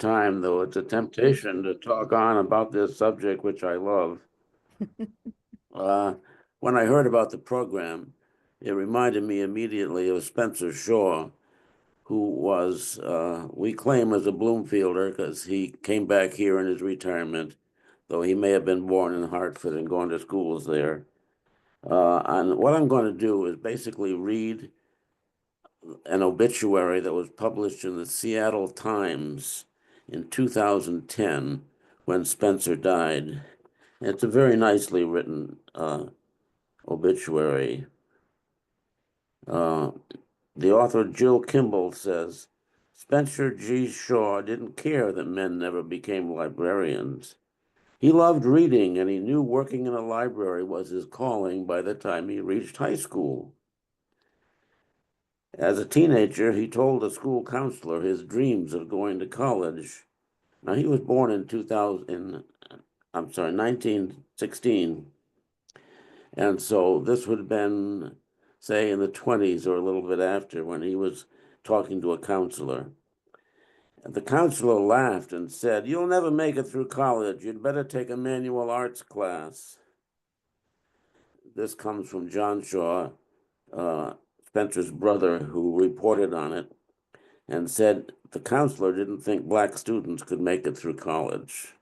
time, though it's a temptation to talk on about this subject, which I love. When I heard about the program, it reminded me immediately of Spencer Shaw, who was, we claim as a Bloomfielder because he came back here in his retirement, though he may have been born in Hartford and gone to schools there. And what I'm going to do is basically read an obituary that was published in the Seattle Times in 2010 when Spencer died. It's a very nicely written obituary. The author Jill Kimball says, Spencer G. Shaw didn't care that men never became librarians. He loved reading, and he knew working in a library was his calling by the time he reached high school. As a teenager, he told a school counselor his dreams of going to college. Now, he was born in 1916. And so this would have been, say, in the 20s or a little bit after when he was talking to a counselor. The counselor laughed and said, "You'll never make it through college. You'd better take a manual arts class." This comes from John Shaw, Spencer's brother, who reported on it and said the counselor didn't think Black students could make it through college.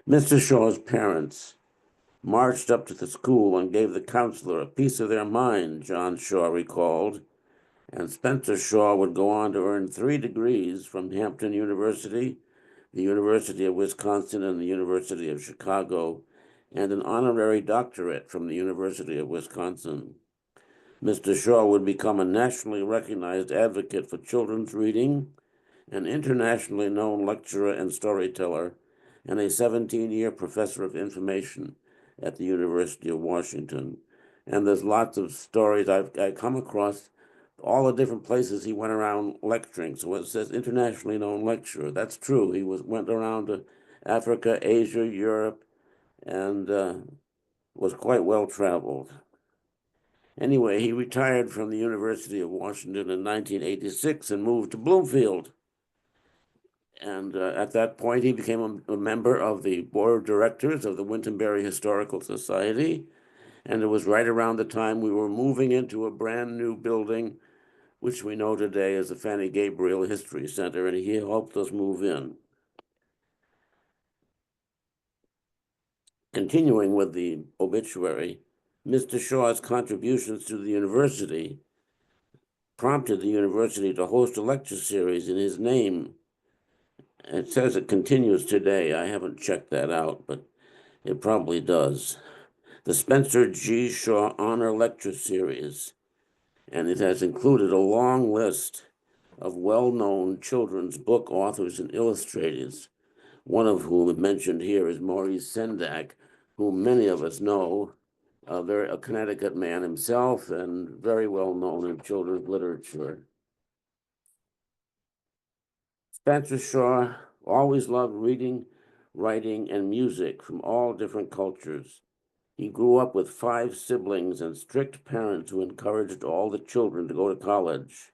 Mr. Shaw's parents marched up to the school and gave the counselor a piece of their mind, John Shaw recalled, and Spencer Shaw would go on to earn 3 degrees from Hampton University, the University of Wisconsin, and the University of Chicago, and an honorary doctorate from the University of Wisconsin. Mr. Shaw would become a nationally recognized advocate for children's reading, an internationally known lecturer and storyteller, and a 17-year professor of information at the University of Washington. And there's lots of stories I come across, all the different places he went around lecturing. So it says internationally known lecturer. That's true. He went around to Africa, Asia, Europe, and was quite well traveled. Anyway, he retired from the University of Washington in 1986 and moved to Bloomfield. And at that point, he became a member of the board of directors of the Wintonbury Historical Society. And it was right around the time we were moving into a brand new building, which we know today as the Fanny Gabriel History Center, and he helped us move in. Continuing with the obituary, Mr. Shaw's contributions to the university prompted the university to host a lecture series in his name. It says it continues today. I haven't checked that out, but it probably does. The Spencer G. Shaw Honor Lecture Series, and it has included a long list of well-known children's book authors and illustrators, one of whom mentioned here is Maurice Sendak, whom many of us know, a Connecticut man himself and very well known in children's literature. Spencer Shaw always loved reading, writing, and music from all different cultures. He grew up with 5 siblings and strict parents who encouraged all the children to go to college.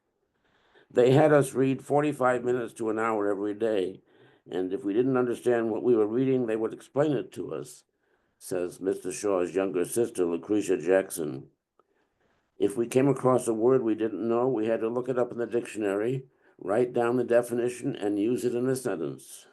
They had us read 45 minutes to an hour every day, and if we didn't understand what we were reading, they would explain it to us, says Mr. Shaw's younger sister, Lucretia Jackson. If we came across a word we didn't know, we had to look it up in the dictionary, write down the definition, and use it in a sentence.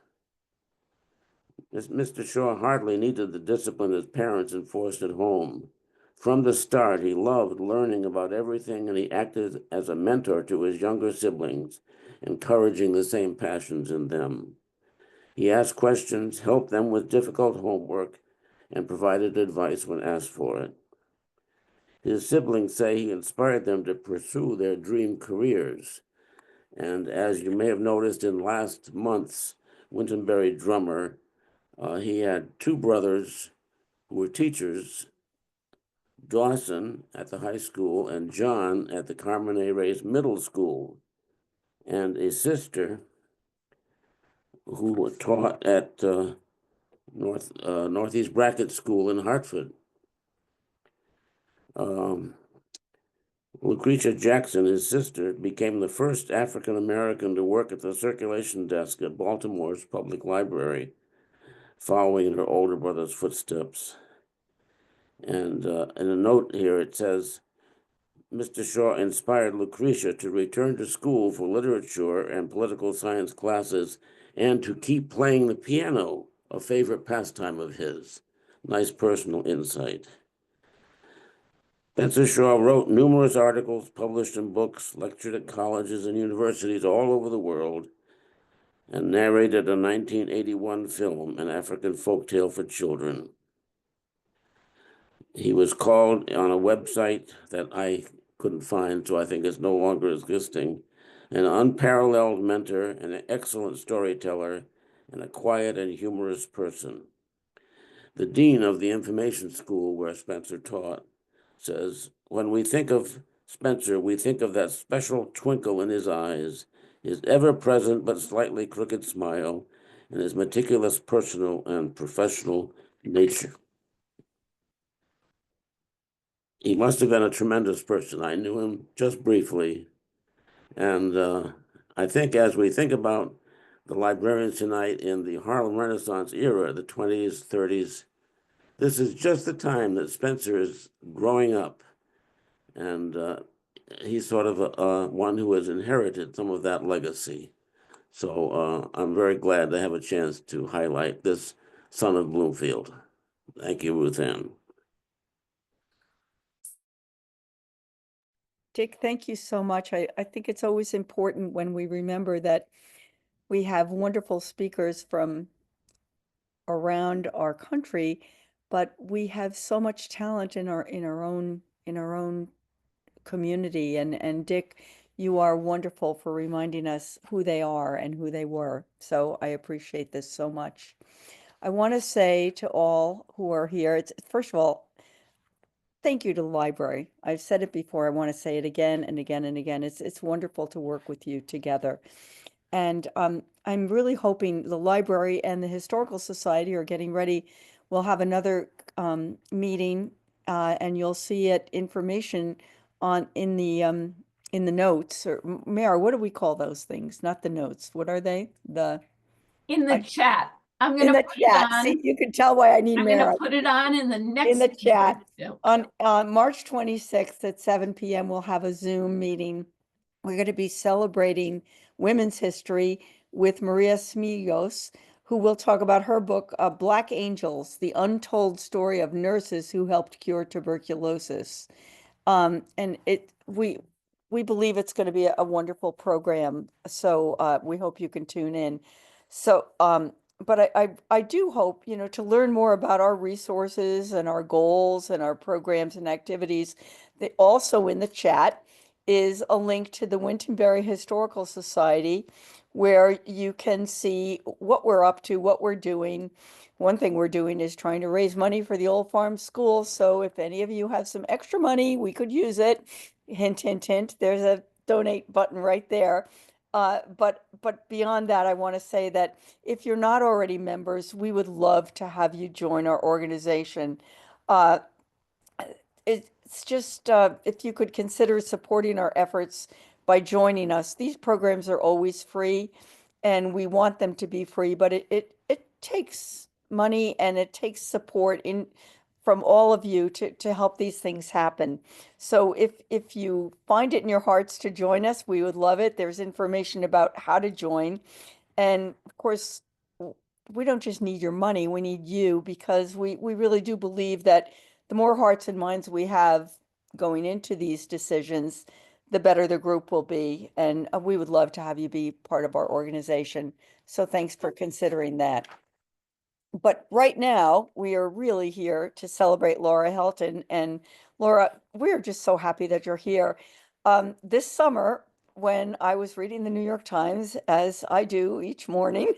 Mr. Shaw hardly needed the discipline his parents enforced at home. From the start, he loved learning about everything, and he acted as a mentor to his younger siblings, encouraging the same passions in them. He asked questions, helped them with difficult homework, and provided advice when asked for it. His siblings say he inspired them to pursue their dream careers. And as you may have noticed in last month's Wintonbury drummer, he had 2 brothers who were teachers, Dawson at the high school and John at the Carmen A. Reyes Middle School, and a sister who taught at Northeast Brackett School in Hartford. Lucretia Jackson, his sister, became the first African American to work at the circulation desk at Baltimore's public library, following in her older brother's footsteps. And in a note here, it says, Mr. Shaw inspired Lucretia to return to school for literature and political science classes and to keep playing the piano, a favorite pastime of his. Nice personal insight. Spencer Shaw wrote numerous articles, published in books, lectured at colleges and universities all over the world, and narrated a 1981 film, An African Folktale for Children. He was called on a website that I couldn't find, so I think it's no longer existing, an unparalleled mentor, and an excellent storyteller, and a quiet and humorous person. The dean of the information school where Spencer taught says, when we think of Spencer, we think of that special twinkle in his eyes, his ever-present but slightly crooked smile, and his meticulous personal and professional nature. He must have been a tremendous person. I knew him just briefly. And I think as we think about the librarians tonight in the Harlem Renaissance era, the 20s, 30s, this is just the time that Spencer is growing up. And he's sort of one who has inherited some of that legacy. So I'm very glad to have a chance to highlight this son of Bloomfield. Thank you, Ruth Ann. Dick, thank you so much. I think it's always important when we remember that we have wonderful speakers from around our country, but we have so much talent in our own community. And Dick, you are wonderful for reminding us who they are and who they were. So I appreciate this so much. I want to say to all who are here, it's first of all, thank you to the library. I've said it before. I want to say it again and again and again. It's wonderful to work with you together. And I'm really hoping the library and the Historical Society are getting ready. We'll have another meeting, and you'll see it information on in the notes. Or Mara, what do we call those things? Not the notes. What are they? In the chat. I'm In going to the put it chat. on. See, you can tell why I need I'm going Mara. to put it on in the next In the chat. video. On March 26th at 7 p.m., we'll have a Zoom meeting. We're going to be celebrating women's history with Maria Smigos, who will talk about her book, Black Angels, The Untold Story of Nurses Who Helped Cure Tuberculosis. And we believe it's going to be a wonderful program. So we hope you can tune in. So, but I do hope, to learn more about our resources and our goals and our programs and activities. Also in the chat is a link to the Wintonbury Historical Society, where you can see what we're up to, what we're doing. One thing we're doing is trying to raise money for the Old Farm School. So if any of you have some extra money, we could use it. Hint, hint, hint. There's a donate button right there. But beyond that, I want to say that if you're not already members, we would love to have you join our organization. Uh, it's just if you could consider supporting our efforts by joining us. These programs are always free, and we want them to be free, but it takes money and it takes support from all of you to help these things happen. So if you find it in your hearts to join us, we would love it. There's information about how to join. And of course, we don't just need your money, we need you, because we really do believe that the more hearts and minds we have going into these decisions, the better the group will be. And we would love to have you be part of our organization. So thanks for considering that. But right now, we are really here to celebrate Laura Helton. And Laura, we're just so happy that you're here. This summer, when I was reading the New York Times, as I do each morning,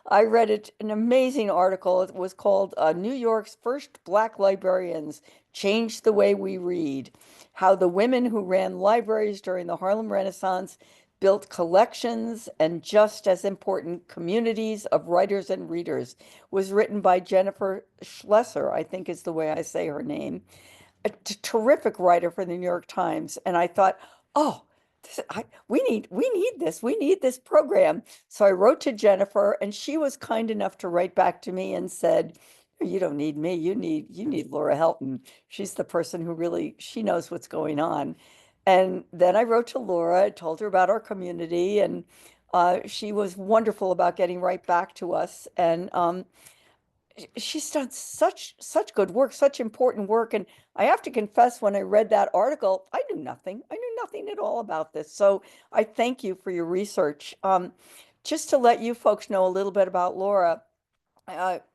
I read an amazing article. It was called New York's First Black Librarians Changed the Way We Read: How the Women Who Ran Libraries During the Harlem Renaissance Built Collections and, just as important, communities of writers and readers. Was written by Jennifer Schlesser, I think is the way I say her name. terrific writer for the New York Times. And I thought, oh, we need this program. So I wrote to Jennifer, and she was kind enough to write back to me and said, you don't need me. You need Laura Helton. She's the person who really, she knows what's going on. And then I wrote to Laura, told her about our community, and she was wonderful about getting right back to us. And she's done such good work, such important work. And I have to confess, when I read that article, I knew nothing. I knew nothing at all about this. So I thank you for your research. Just to let you folks know a little bit about Laura,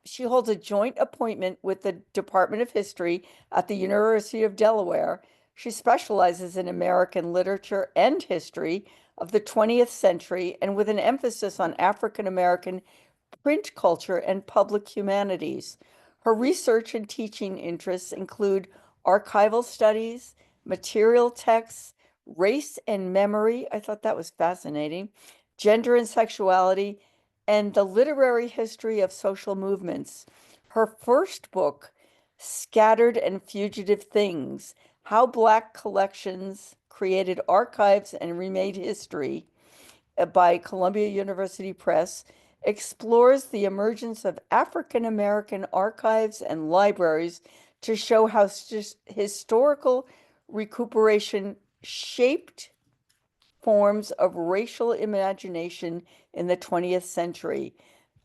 she holds a joint appointment with the Department of History at the University of Delaware. She specializes in American literature and history of the 20th century, and with an emphasis on African American print culture and public humanities. Her research and teaching interests include archival studies, material texts, race and memory. I thought that was fascinating. Gender and sexuality, and the literary history of social movements. Her first book, Scattered and Fugitive Things: How Black Collections Created Archives and Remade History, by Columbia University Press, explores the emergence of African American archives and libraries to show how historical recuperation shaped forms of racial imagination in the 20th century.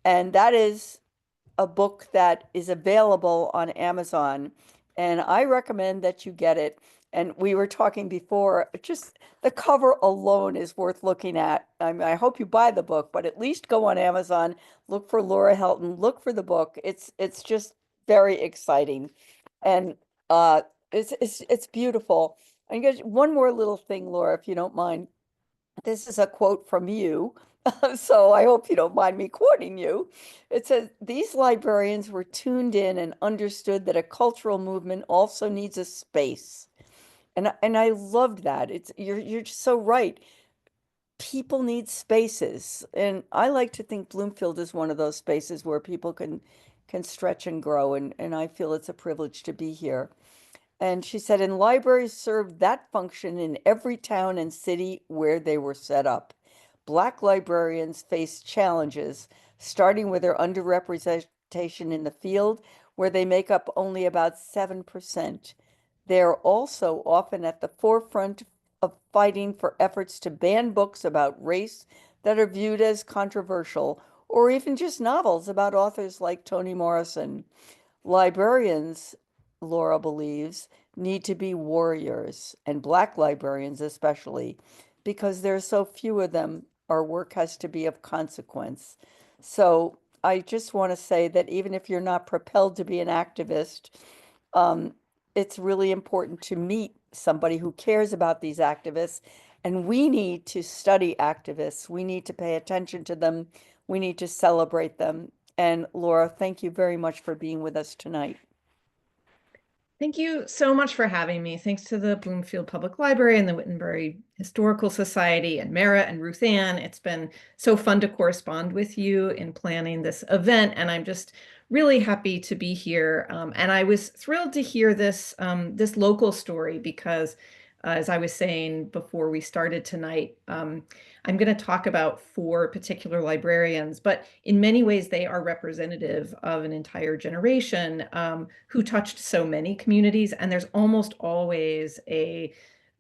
And that is a book that is available on Amazon. And I recommend that you get it. And we were talking before, just the cover alone is worth looking at. I mean, I hope you buy the book, but at least go on Amazon, look for Laura Helton, look for the book. It's just very exciting. And it's beautiful. I guess one more little thing, Laura, if you don't mind. This is a quote from you, so I hope you don't mind me quoting you. It says, "These librarians were tuned in and understood that a cultural movement also needs a space." And I loved that. You're just so right. People need spaces, and I like to think Bloomfield is one of those spaces where people can stretch and grow, and I feel it's a privilege to be here. And she said, and libraries served that function in every town and city where they were set up. Black librarians faced challenges, starting with their underrepresentation in the field, where they make up only about 7%. They're also often at the forefront of fighting for efforts to ban books about race that are viewed as controversial, or even just novels about authors like Toni Morrison. Librarians, Laura believes, need to be warriors, and Black librarians especially, because there are so few of them. Our work has to be of consequence. So I just want to say that even if you're not propelled to be an activist, it's really important to meet somebody who cares about these activists. And we need to study activists. We need to pay attention to them. We need to celebrate them. And Laura, thank you very much for being with us tonight. Thank you so much for having me. Thanks to the Bloomfield Public Library and the Wintonbury Historical Society and Mara and Ruth Ann. It's been so fun to correspond with you in planning this event, and I'm just really happy to be here. And I was thrilled to hear this, this local story because, as I was saying before we started tonight, I'm going to talk about 4 particular librarians, but in many ways they are representative of an entire generation who touched so many communities, and there's almost always a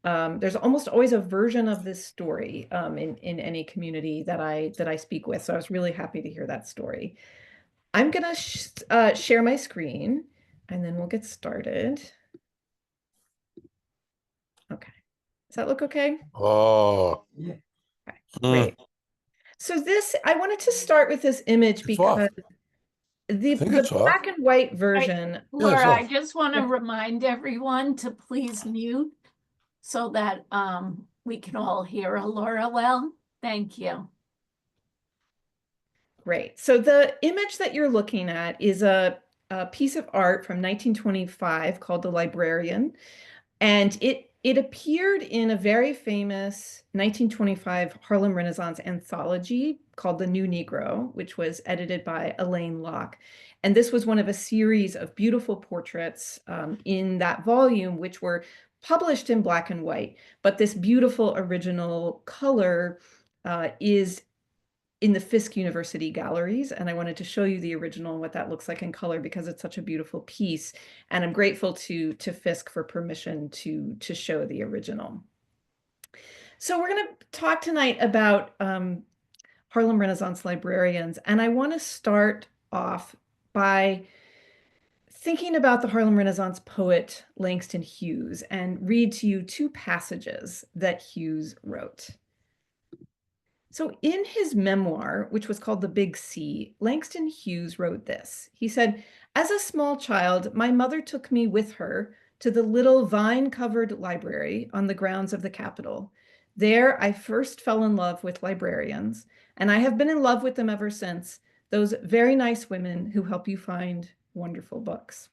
version of this story in any community that I speak with. So I was really happy to hear that story. I'm going to share my screen, and then we'll get started. Okay. Does that look okay? Oh, Okay, great. So I wanted to start with this image because the black and white version. Laura, I just want to remind everyone to please mute so that we can all hear Laura well. Thank you. Great. So the image that you're looking at is a piece of art from 1925 called The Librarian. And it appeared in a very famous 1925 Harlem Renaissance anthology called The New Negro, which was edited by Elaine Locke. And this was one of a series of beautiful portraits in that volume, which were published in black and white. But this beautiful original color is in the Fisk University galleries. And I wanted to show you the original and what that looks like in color because it's such a beautiful piece. And I'm grateful to Fisk for permission to show the original. So we're going to talk tonight about Harlem Renaissance librarians. And I want to start off by thinking about the Harlem Renaissance poet Langston Hughes and read to you two passages that Hughes wrote. So in his memoir, which was called The Big C, Langston Hughes wrote this. He said, "As a small child, my mother took me with her to the little vine-covered library on the grounds of the Capitol. There, I first fell in love with librarians, and I have been in love with them ever since, those very nice women who help you find wonderful books."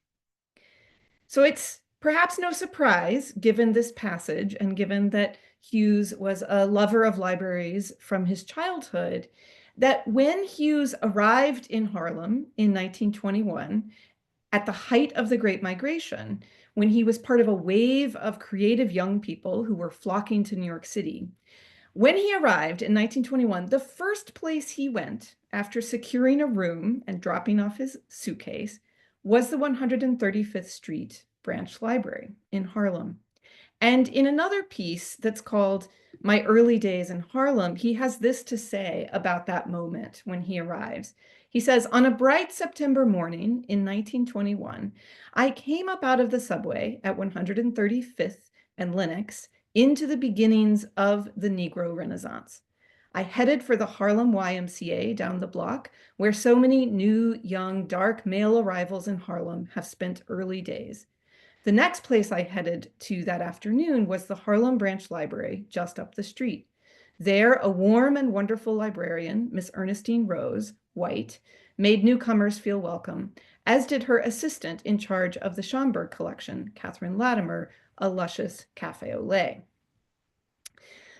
So it's perhaps no surprise, given this passage and given that Hughes was a lover of libraries from his childhood, that when Hughes arrived in Harlem in 1921, at the height of the Great Migration, when he was part of a wave of creative young people who were flocking to New York City, when he arrived in 1921, the first place he went after securing a room and dropping off his suitcase was the 135th Street Branch Library in Harlem. And in another piece that's called My Early Days in Harlem, he has this to say about that moment when he arrives. He says, "On a bright September morning in 1921, I came up out of the subway at 135th and Lenox into the beginnings of the Negro Renaissance. I headed for the Harlem YMCA down the block, where so many new, young, dark male arrivals in Harlem have spent early days. The next place I headed to that afternoon was the Harlem Branch Library, just up the street. There, a warm and wonderful librarian, Miss Ernestine Rose, white, made newcomers feel welcome, as did her assistant in charge of the Schomburg collection, Catherine Latimer, a luscious cafe au lait."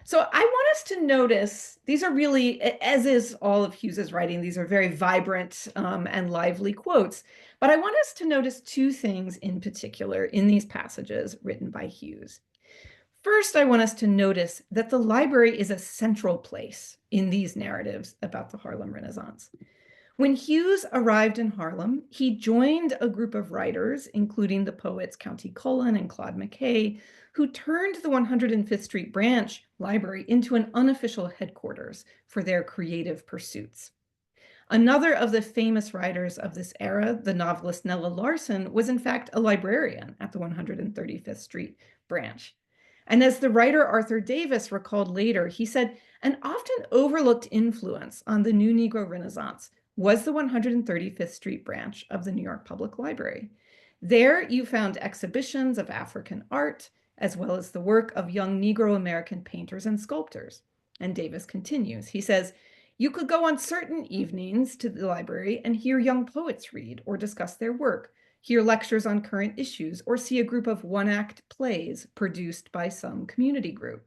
So I want us to notice, these are really, as is all of Hughes's writing, these are very vibrant and lively quotes, but I want us to notice two things in particular in these passages written by Hughes. First, I want us to notice that the library is a central place in these narratives about the Harlem Renaissance. When Hughes arrived in Harlem, he joined a group of writers, including the poets Countee Cullen and Claude McKay, who turned the 105th Street Branch Library into an unofficial headquarters for their creative pursuits. Another of the famous writers of this era, the novelist Nella Larson, was in fact a librarian at the 135th Street Branch. And as the writer Arthur Davis recalled later, he said, "An often overlooked influence on the New Negro Renaissance was the 135th Street Branch of the New York Public Library. There you found exhibitions of African art, as well as the work of young Negro American painters and sculptors." And Davis continues, he says, "You could go on certain evenings to the library and hear young poets read or discuss their work, hear lectures on current issues, or see a group of one-act plays produced by some community group.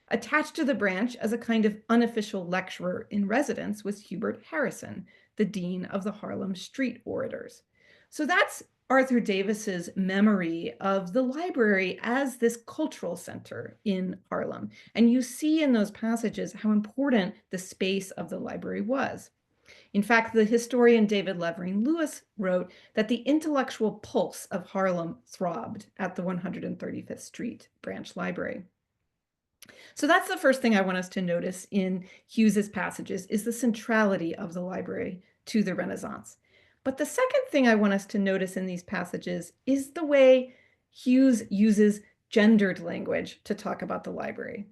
Attached to the branch as a kind of unofficial lecturer in residence was Hubert Harrison, the dean of the Harlem Street Orators." So that's Arthur Davis's memory of the library as this cultural center in Harlem. And you see in those passages how important the space of the library was. In fact, the historian David Levering Lewis wrote that the intellectual pulse of Harlem throbbed at the 135th Street Branch Library. So that's the first thing I want us to notice in Hughes's passages, is the centrality of the library to the Renaissance. But the second thing I want us to notice in these passages is the way Hughes uses gendered language to talk about the library.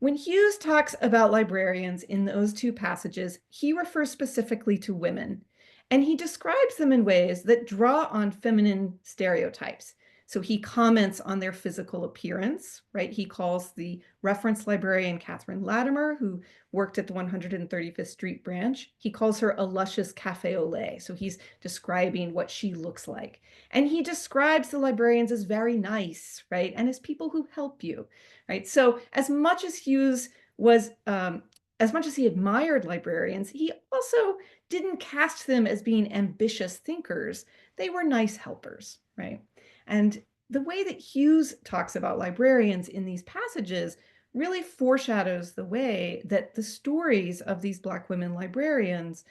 When Hughes talks about librarians in those two passages, he refers specifically to women, and he describes them in ways that draw on feminine stereotypes. So he comments on their physical appearance, right? He calls the reference librarian Catherine Latimer, who worked at the 135th Street Branch, he calls her a luscious cafe au lait. So he's describing what she looks like. And he describes the librarians as very nice, right? And as people who help you, right? So as much as Hughes was as much as he admired librarians, he also didn't cast them as being ambitious thinkers. They were nice helpers, right? And the way that Hughes talks about librarians in these passages really foreshadows the way that the stories of these Black women librarians,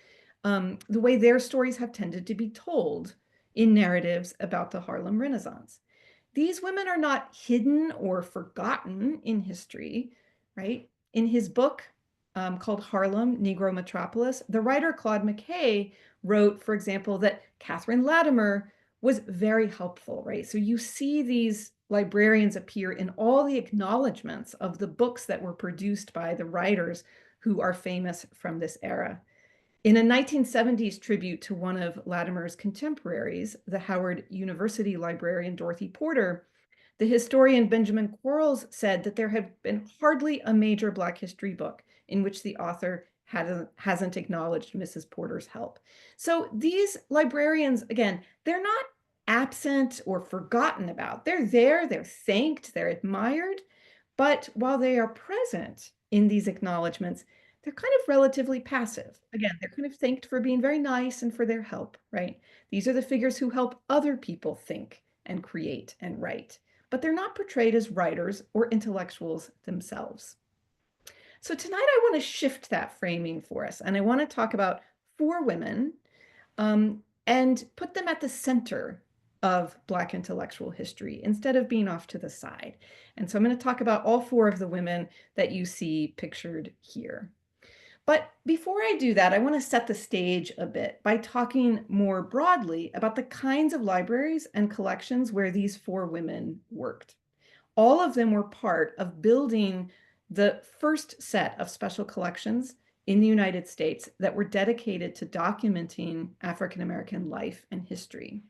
the way their stories have tended to be told in narratives about the Harlem Renaissance. These women are not hidden or forgotten in history, right? In his book called Harlem, Negro Metropolis, the writer Claude McKay wrote, for example, that Catherine Latimer was very helpful, right? So you see these librarians appear in all the acknowledgments of the books that were produced by the writers who are famous from this era. In a 1970s tribute to one of Latimer's contemporaries, the Howard University librarian Dorothy Porter, the historian Benjamin Quarles said that there had been hardly a major Black history book in which the author hasn't acknowledged Mrs. Porter's help. So these librarians, again, they're not absent or forgotten about. They're there, they're thanked, they're admired, but while they are present in these acknowledgments, they're kind of relatively passive. Again, they're kind of thanked for being very nice and for their help, right? These are the figures who help other people think and create and write, but they're not portrayed as writers or intellectuals themselves. So tonight I want to shift that framing for us, and I want to talk about 4 women and put them at the center of Black intellectual history instead of being off to the side. And so I'm going to talk about all 4 of the women that you see pictured here. But before I do that, I want to set the stage a bit by talking more broadly about the kinds of libraries and collections where these 4 women worked. All of them were part of building the first set of special collections in the United States that were dedicated to documenting African American life and history.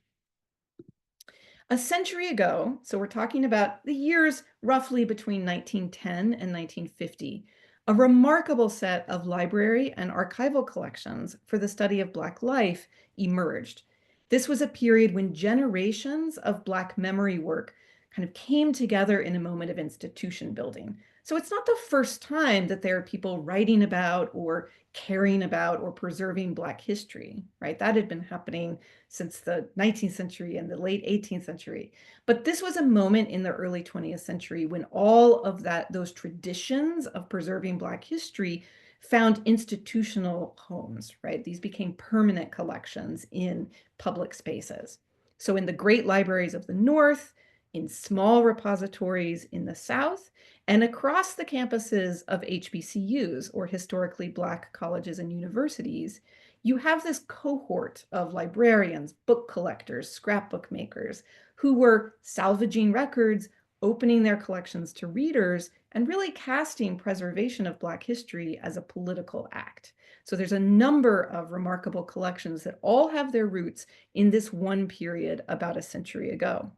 A century ago, so we're talking about the years roughly between 1910 and 1950, a remarkable set of library and archival collections for the study of Black life emerged. This was a period when generations of Black memory work kind of came together in a moment of institution building. So it's not the first time that there are people writing about or caring about or preserving Black history, right? That had been happening since the 19th century and the late 18th century. But this was a moment in the early 20th century when all of those traditions of preserving Black history found institutional homes, right? These became permanent collections in public spaces. So in the great libraries of the North, in small repositories in the South, and across the campuses of HBCUs, or historically Black colleges and universities, you have this cohort of librarians, book collectors, scrapbook makers, who were salvaging records, opening their collections to readers, and really casting preservation of Black history as a political act. So there's a number of remarkable collections that all have their roots in this one period about a century ago.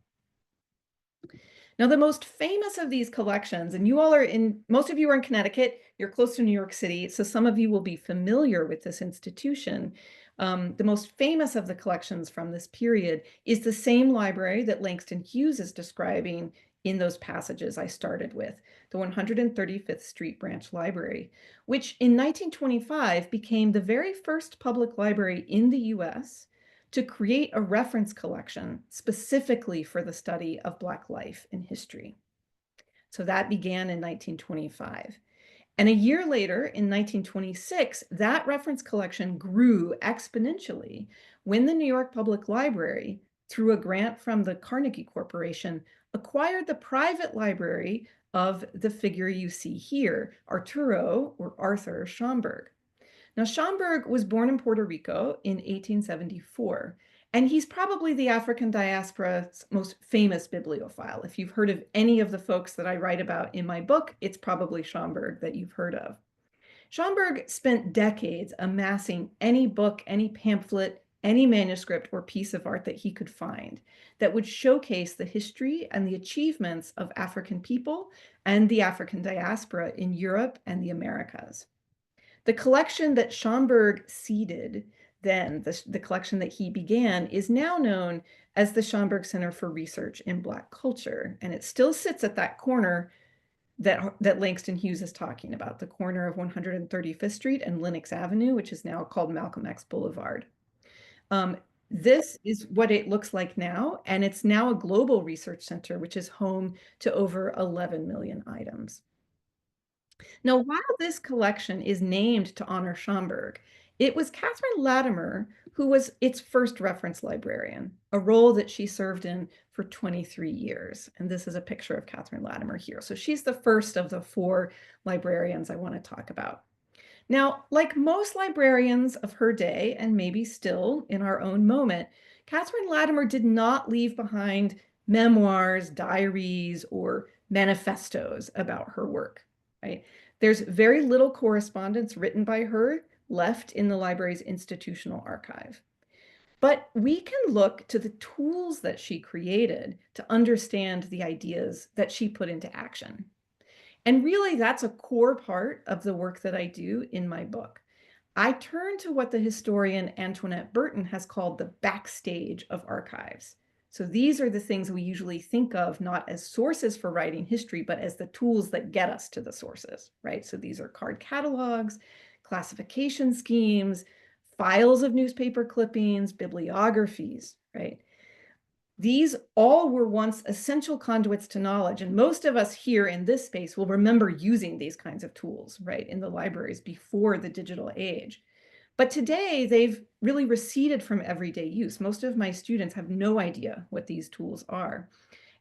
Now, the most famous of these collections, and most of you are in Connecticut, you're close to New York City, so some of you will be familiar with this institution. The most famous of the collections from this period is the same library that Langston Hughes is describing in those passages I started with, the 135th Street Branch Library, which in 1925 became the very first public library in the US to create a reference collection specifically for the study of Black life and history. So that began in 1925. And a year later, in 1926, that reference collection grew exponentially when the New York Public Library, through a grant from the Carnegie Corporation, acquired the private library of the figure you see here, Arturo, or Arthur Schomburg. Now, Schomburg was born in Puerto Rico in 1874, and he's probably the African diaspora's most famous bibliophile. If you've heard of any of the folks that I write about in my book, it's probably Schomburg that you've heard of. Schomburg spent decades amassing any book, any pamphlet, any manuscript or piece of art that he could find that would showcase the history and the achievements of African people and the African diaspora in Europe and the Americas. The collection that Schomburg seeded then, the collection that he began, is now known as the Schomburg Center for Research in Black Culture, and it still sits at that corner that Langston Hughes is talking about, the corner of 135th Street and Lenox Avenue, which is now called Malcolm X Boulevard. This is what it looks like now, and it's now a global research center, which is home to over 11 million items. Now, while this collection is named to honor Schomburg, it was Catherine Latimer who was its first reference librarian, a role that she served in for 23 years. And this is a picture of Catherine Latimer here. So she's the first of the 4 librarians I want to talk about. Now, like most librarians of her day, and maybe still in our own moment, Catherine Latimer did not leave behind memoirs, diaries, or manifestos about her work, right? There's very little correspondence written by her left in the library's institutional archive. But we can look to the tools that she created to understand the ideas that she put into action. And really, that's a core part of the work that I do in my book. I turn to what the historian Antoinette Burton has called the backstage of archives. So these are the things we usually think of not as sources for writing history, but as the tools that get us to the sources, right? So these are card catalogs, classification schemes, files of newspaper clippings, bibliographies, right? These all were once essential conduits to knowledge, and most of us here in this space will remember using these kinds of tools, right, in the libraries before the digital age. But today, they've really receded from everyday use. Most of my students have no idea what these tools are.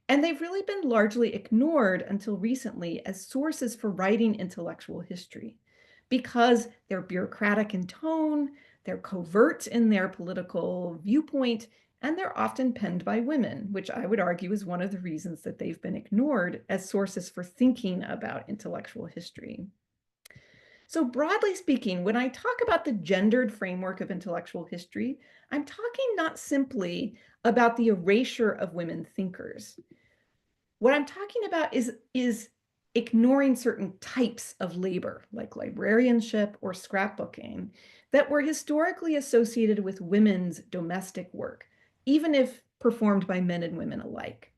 And they've really been largely ignored until recently as sources for writing intellectual history, because they're bureaucratic in tone, they're covert in their political viewpoint, and they're often penned by women, which I would argue is one of the reasons that they've been ignored as sources for thinking about intellectual history. So broadly speaking, when I talk about the gendered framework of intellectual history, I'm talking not simply about the erasure of women thinkers. What I'm talking about is ignoring certain types of labor, like librarianship or scrapbooking, that were historically associated with women's domestic work, even if performed by men and women alike.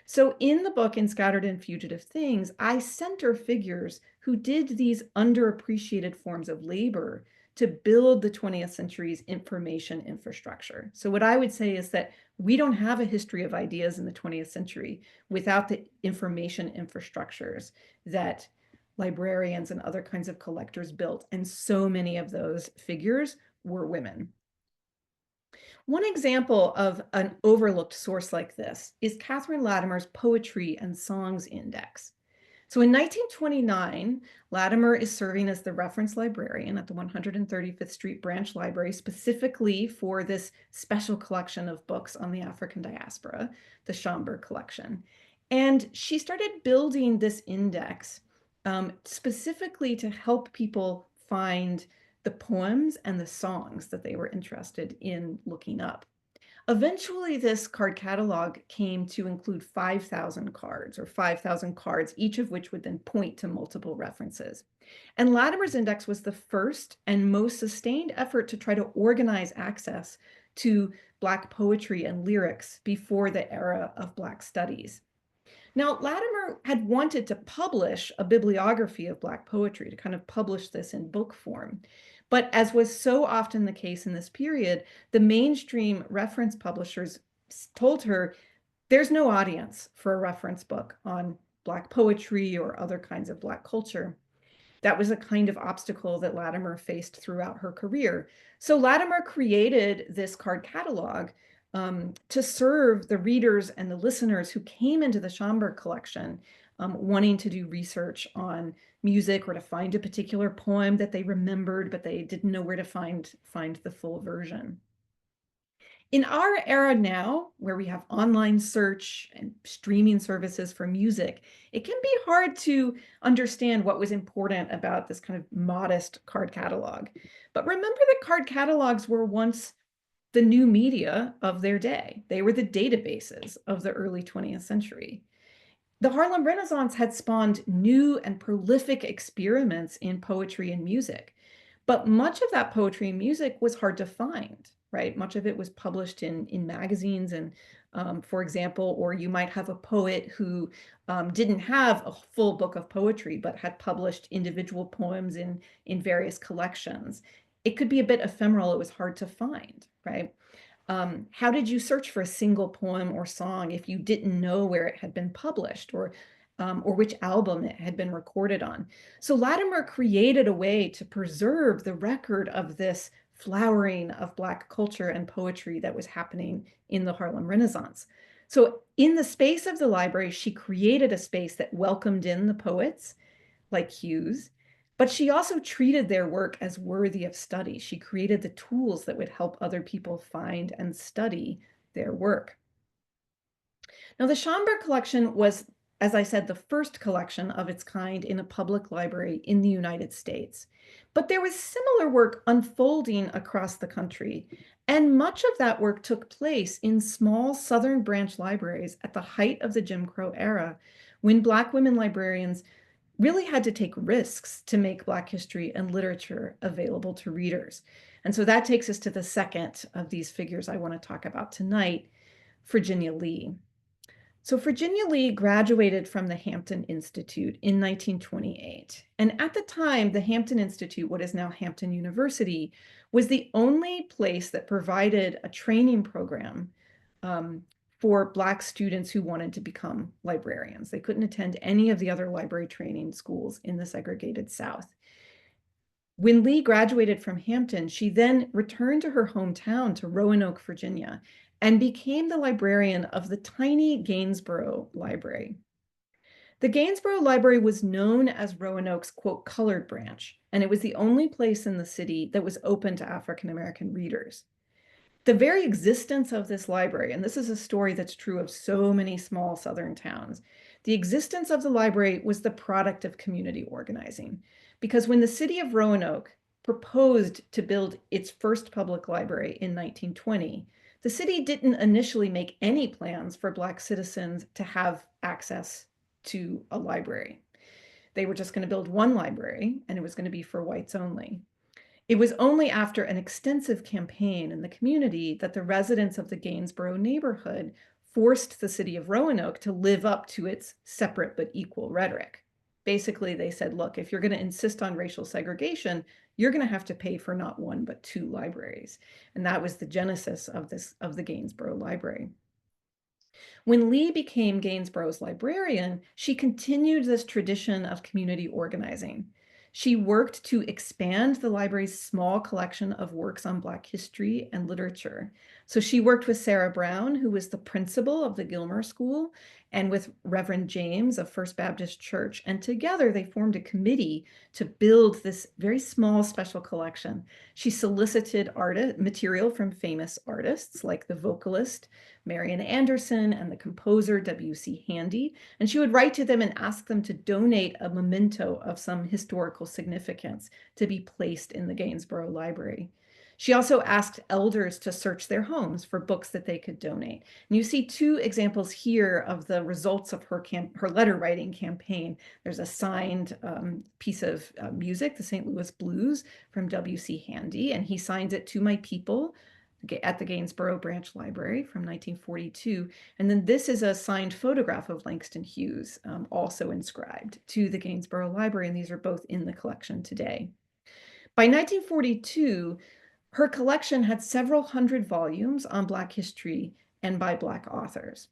So in the book, In Scattered and Fugitive Things, I center figures who did these underappreciated forms of labor to build the 20th century's information infrastructure. So what I would say is that we don't have a history of ideas in the 20th century without the information infrastructures that librarians and other kinds of collectors built. And so many of those figures were women. One example of an overlooked source like this is Catherine Latimer's Poetry and Songs Index. So in 1929, Latimer is serving as the reference librarian at the 135th Street Branch Library, specifically for this special collection of books on the African diaspora, the Schomburg collection. And she started building this index specifically to help people find the poems and the songs that they were interested in looking up. Eventually, this card catalog came to include 5,000 cards, or 5,000 cards, each of which would then point to multiple references. And Latimer's index was the first and most sustained effort to try to organize access to Black poetry and lyrics before the era of Black studies. Now, Latimer had wanted to publish a bibliography of Black poetry, to kind of publish this in book form. But as was so often the case in this period, the mainstream reference publishers told her, there's no audience for a reference book on Black poetry or other kinds of Black culture. That was a kind of obstacle that Latimer faced throughout her career. So Latimer created this card catalog to serve the readers and the listeners who came into the Schomburg collection wanting to do research on music or to find a particular poem that they remembered, but they didn't know where to find the full version. In our era now, where we have online search and streaming services for music, it can be hard to understand what was important about this kind of modest card catalog. But remember that card catalogs were once the new media of their day. They were the databases of the early 20th century. The Harlem Renaissance had spawned new and prolific experiments in poetry and music, but much of that poetry and music was hard to find, right? Much of it was published in magazines and for example, or you might have a poet who didn't have a full book of poetry, but had published individual poems in various collections. It could be a bit ephemeral. It was hard to find, right? How did you search for a single poem or song if you didn't know where it had been published or which album it had been recorded on? So Latimer created a way to preserve the record of this flowering of Black culture and poetry that was happening in the Harlem Renaissance. So in the space of the library, she created a space that welcomed in the poets like Hughes, but she also treated their work as worthy of study. She created the tools that would help other people find and study their work. Now, the Schomburg collection was, as I said, the first collection of its kind in a public library in the United States. But there was similar work unfolding across the country, and much of that work took place in small Southern branch libraries at the height of the Jim Crow era, when Black women librarians really had to take risks to make Black history and literature available to readers. And so that takes us to the second of these figures I want to talk about tonight, Virginia Lee. So Virginia Lee graduated from the Hampton Institute in 1928. And at the time, the Hampton Institute, what is now Hampton University, was the only place that provided a training program for Black students who wanted to become librarians. They couldn't attend any of the other library training schools in the segregated South. When Lee graduated from Hampton, she then returned to her hometown, to Roanoke, Virginia, and became the librarian of the tiny Gainsborough Library. The Gainsborough Library was known as Roanoke's, quote, colored branch, and it was the only place in the city that was open to African-American readers. The very existence of this library, and this is a story that's true of so many small Southern towns, the existence of the library was the product of community organizing. Because when the city of Roanoke proposed to build its first public library in 1920, the city didn't initially make any plans for Black citizens to have access to a library. They were just going to build one library, and it was going to be for whites only. It was only after an extensive campaign in the community that the residents of the Gainsborough neighborhood forced the city of Roanoke to live up to its separate but equal rhetoric. Basically, they said, look, if you're going to insist on racial segregation, you're going to have to pay for not one, but two libraries. And that was the genesis of the Gainsborough Library. When Lee became Gainsborough's librarian, she continued this tradition of community organizing. She worked to expand the library's small collection of works on Black history and literature. So she worked with Sarah Brown, who was the principal of the Gilmer School, and with Reverend James of First Baptist Church. And together they formed a committee to build this very small special collection. She solicited material from famous artists like the vocalist Marian Anderson and the composer W.C. Handy, and she would write to them and ask them to donate a memento of some historical significance to be placed in the Gainsborough Library. She also asked elders to search their homes for books that they could donate. And you see two examples here of the results of her letter writing campaign. There's a signed piece of music, the St. Louis Blues from W.C. Handy, and he signs it "To My People" at the Gainsborough Branch Library from 1942. And then this is a signed photograph of Langston Hughes, also inscribed to the Gainsborough Library, and these are both in the collection today. By 1942, her collection had several hundred volumes on Black history and by Black authors.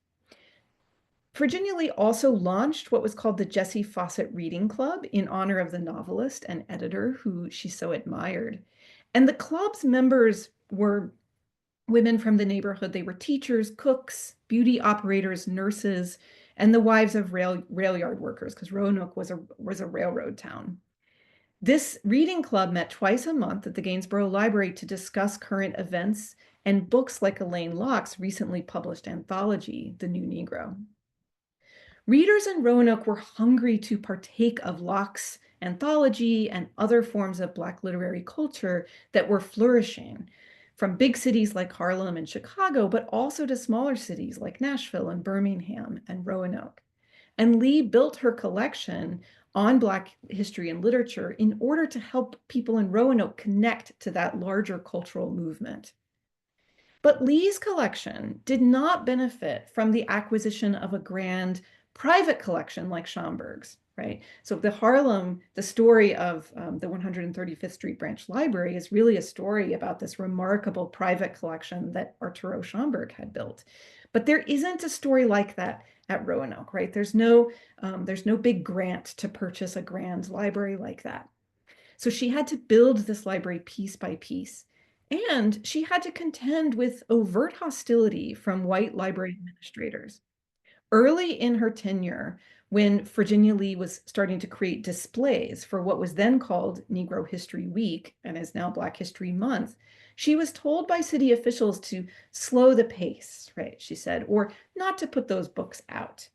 Virginia Lee also launched what was called the Jessie Fawcett Reading Club in honor of the novelist and editor who she so admired. And the club's members were women from the neighborhood. They were teachers, cooks, beauty operators, nurses, and the wives of rail yard workers, because Roanoke was a railroad town. This reading club met twice a month at the Gainsborough Library to discuss current events and books like Elaine Locke's recently published anthology, The New Negro. Readers in Roanoke were hungry to partake of Locke's anthology and other forms of Black literary culture that were flourishing, from big cities like Harlem and Chicago, but also to smaller cities like Nashville and Birmingham and Roanoke. And Lee built her collection on Black history and literature in order to help people in Roanoke connect to that larger cultural movement. But Lee's collection did not benefit from the acquisition of a grand private collection like Schomburg's, right? So the story of the 135th Street Branch Library is really a story about this remarkable private collection that Arturo Schomburg had built. But there isn't a story like that at Roanoke, right? There's no big grant to purchase a grand library like that. So she had to build this library piece by piece. And she had to contend with overt hostility from white library administrators. Early in her tenure, when Virginia Lee was starting to create displays for what was then called Negro History Week and is now Black History Month, she was told by city officials to slow the pace, right, she said, or not to put those books out.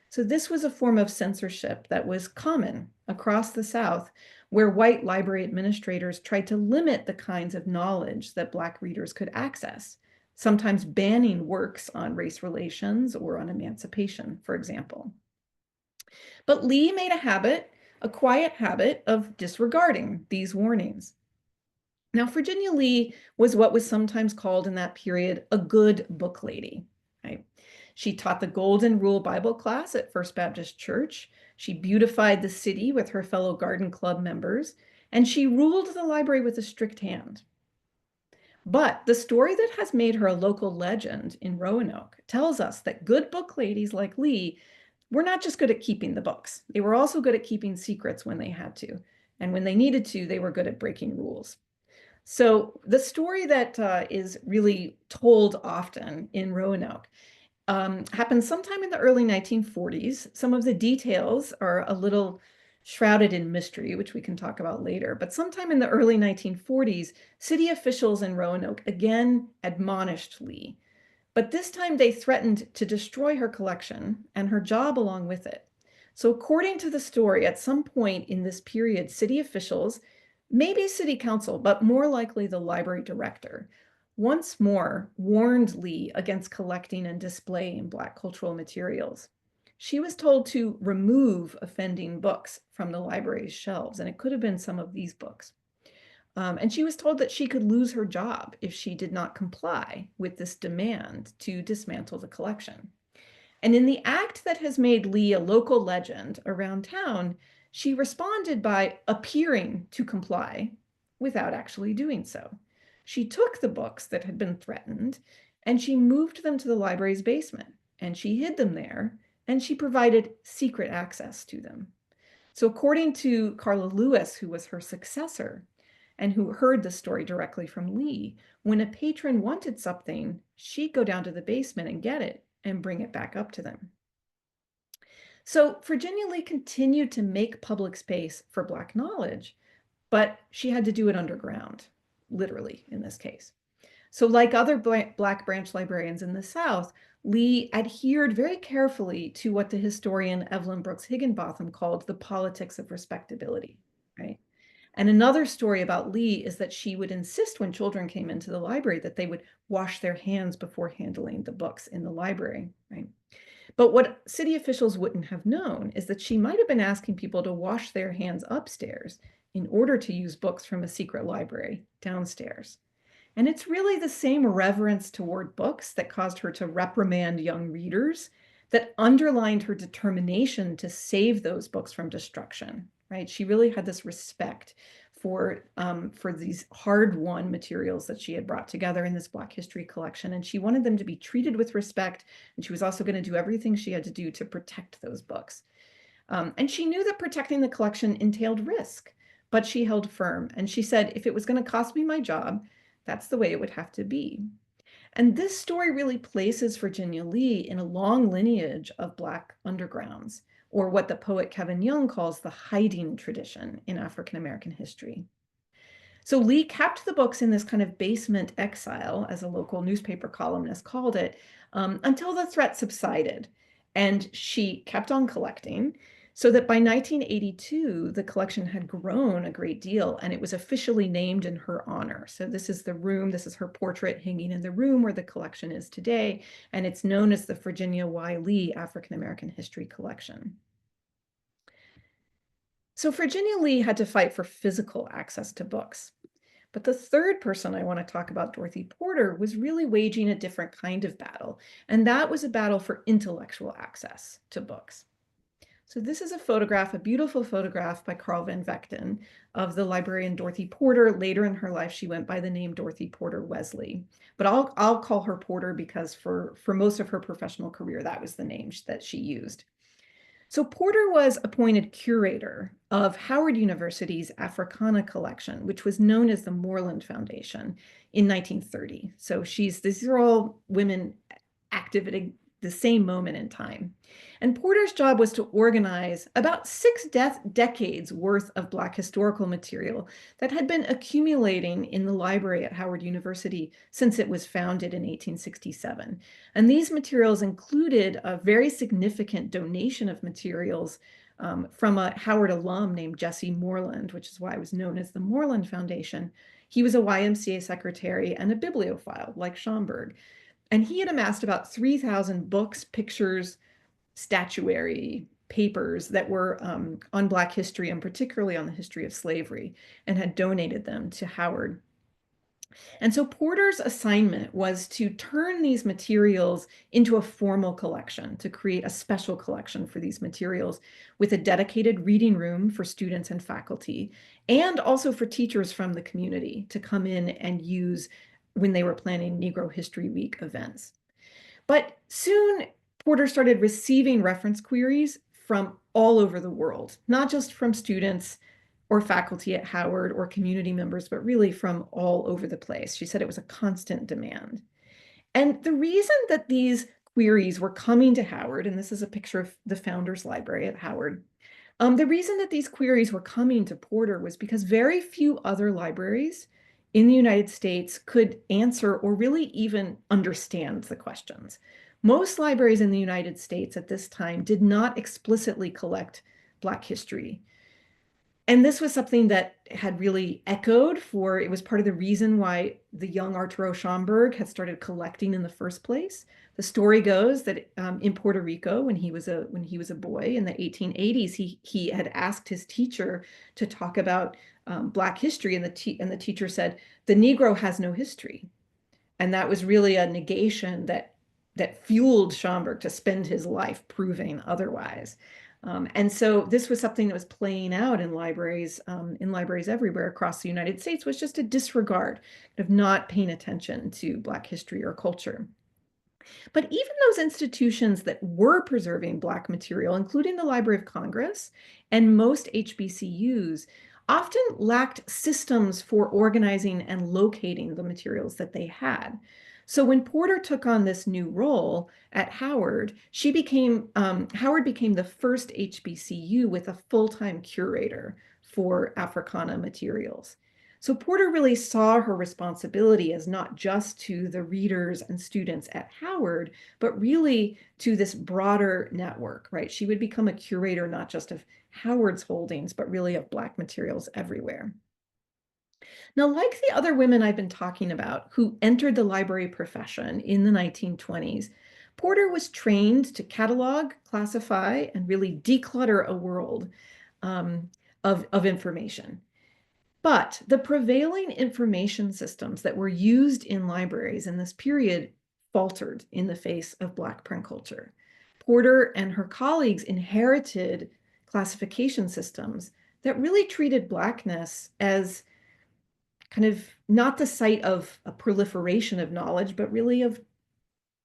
So this was a form of censorship that was common across the South, where white library administrators tried to limit the kinds of knowledge that Black readers could access, sometimes banning works on race relations or on emancipation, for example. But Lee made a quiet habit of disregarding these warnings. Now, Virginia Lee was what was sometimes called in that period a good book lady, right? She taught the Golden Rule Bible class at First Baptist Church. She beautified the city with her fellow Garden Club members, and she ruled the library with a strict hand. But the story that has made her a local legend in Roanoke tells us that good book ladies like Lee were not just good at keeping the books. They were also good at keeping secrets when they had to. And when they needed to, they were good at breaking rules. So the story that is really told often in Roanoke happened sometime in the early 1940s. Some of the details are a little shrouded in mystery, which we can talk about later. But sometime in the early 1940s, city officials in Roanoke again admonished Lee. But this time they threatened to destroy her collection and her job along with it. So according to the story, at some point in this period, city officials, maybe city council, but more likely the library director, once more warned Lee against collecting and displaying Black cultural materials. She was told to remove offending books from the library's shelves, and it could have been some of these books. And she was told that she could lose her job if she did not comply with this demand to dismantle the collection. And in the act that has made Lee a local legend around town, she responded by appearing to comply without actually doing so. She took the books that had been threatened and she moved them to the library's basement, and she hid them there, and she provided secret access to them. So according to Carla Lewis, who was her successor and who heard the story directly from Lee, when a patron wanted something, she'd go down to the basement and get it and bring it back up to them. So Virginia Lee continued to make public space for Black knowledge, but she had to do it underground, literally in this case. So like other Black branch librarians in the South, Lee adhered very carefully to what the historian Evelyn Brooks Higginbotham called the politics of respectability, right? And another story about Lee is that she would insist when children came into the library that they would wash their hands before handling the books in the library, right? But what city officials wouldn't have known is that she might have been asking people to wash their hands upstairs in order to use books from a secret library downstairs. And it's really the same reverence toward books that caused her to reprimand young readers that underlined her determination to save those books from destruction, right? She really had this respect for these hard-won materials that she had brought together in this Black history collection, and she wanted them to be treated with respect, and she was also going to do everything she had to do to protect those books. And she knew that protecting the collection entailed risk, but she held firm, and she said, if it was going to cost me my job, that's the way it would have to be. And this story really places Virginia Lee in a long lineage of Black undergrounds, or what the poet Kevin Young calls the hiding tradition in African American history. So Lee kept the books in this kind of basement exile, as a local newspaper columnist called it, until the threat subsided. And she kept on collecting, so that by 1982, the collection had grown a great deal, and it was officially named in her honor. So this is the room, this is her portrait hanging in the room where the collection is today, and it's known as the Virginia Y. Lee African American History Collection. So Virginia Lee had to fight for physical access to books, But the third person I want to talk about, Dorothy Porter, was really waging a different kind of battle. And that was a battle for intellectual access to books. So this is a photograph, a beautiful photograph by Carl Van Vechten of the librarian Dorothy Porter. Later in her life, she went by the name Dorothy Porter Wesley. But I'll call her Porter because for most of her professional career, that was the name that she used. So Porter was appointed curator of Howard University's Africana collection, which was known as the Moreland Foundation in 1930. So these are all women active at the same moment in time. And Porter's job was to organize about 6 decades worth of Black historical material that had been accumulating in the library at Howard University since it was founded in 1867. And these materials included a very significant donation of materials from a Howard alum named Jesse Moreland, which is why it was known as the Moreland Foundation. He was a YMCA secretary and a bibliophile like Schomburg. And he had amassed about 3,000 books, pictures, statuary, papers that were on Black history and particularly on the history of slavery, and had donated them to Howard. And so Porter's assignment was to turn these materials into a formal collection, to create a special collection for these materials with a dedicated reading room for students and faculty, and also for teachers from the community to come in and use when they were planning Negro History Week events. But soon, Porter started receiving reference queries from all over the world, not just from students or faculty at Howard or community members, but really from all over the place. She said it was a constant demand. And the reason that these queries were coming to Howard, and this is a picture of the Founders Library at Howard, the reason that these queries were coming to Porter was because very few other libraries in the United States could answer or really even understand the questions. Most libraries in the United States at this time did not explicitly collect Black history. And this was something that had really echoed it was part of the reason why the young Arturo Schomburg had started collecting in the first place. The story goes that in Puerto Rico, when he was a boy in the 1880s, he had asked his teacher to talk about Black history, and the teacher said, "The Negro has no history." And that was really a negation that fueled Schomburg to spend his life proving otherwise. And so this was something that was playing out in libraries everywhere across the United States, was just a disregard of not paying attention to Black history or culture. But even those institutions that were preserving Black material, including the Library of Congress and most HBCUs, often lacked systems for organizing and locating the materials that they had. So when Porter took on this new role at Howard, Howard became the first HBCU with a full-time curator for Africana materials. So Porter really saw her responsibility as not just to the readers and students at Howard, but really to this broader network, right? She would become a curator not just of Howard's holdings, but really of Black materials everywhere. Now, like the other women I've been talking about who entered the library profession in the 1920s, Porter was trained to catalog, classify, and really declutter a world of information. But the prevailing information systems that were used in libraries in this period faltered in the face of Black print culture. Porter and her colleagues inherited classification systems that really treated Blackness as kind of not the site of a proliferation of knowledge, but really of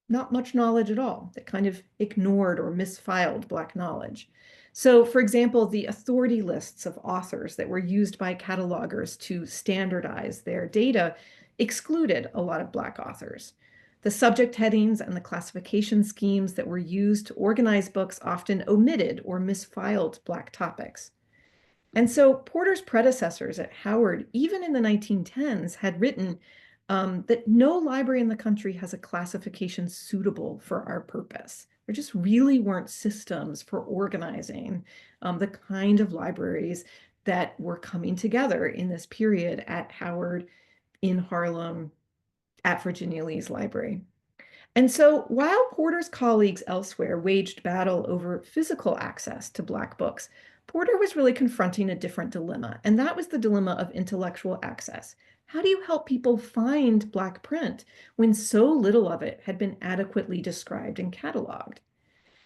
not much knowledge at all, that kind of ignored or misfiled Black knowledge. So, for example, the authority lists of authors that were used by catalogers to standardize their data excluded a lot of Black authors. The subject headings and the classification schemes that were used to organize books often omitted or misfiled Black topics. And so Porter's predecessors at Howard, even in the 1910s, had written that no library in the country has a classification suitable for our purpose. There just really weren't systems for organizing the kind of libraries that were coming together in this period at Howard, in Harlem, at Virginia Lee's library. And so while Porter's colleagues elsewhere waged battle over physical access to Black books, Porter was really confronting a different dilemma, and that was the dilemma of intellectual access. How do you help people find Black print when so little of it had been adequately described and cataloged?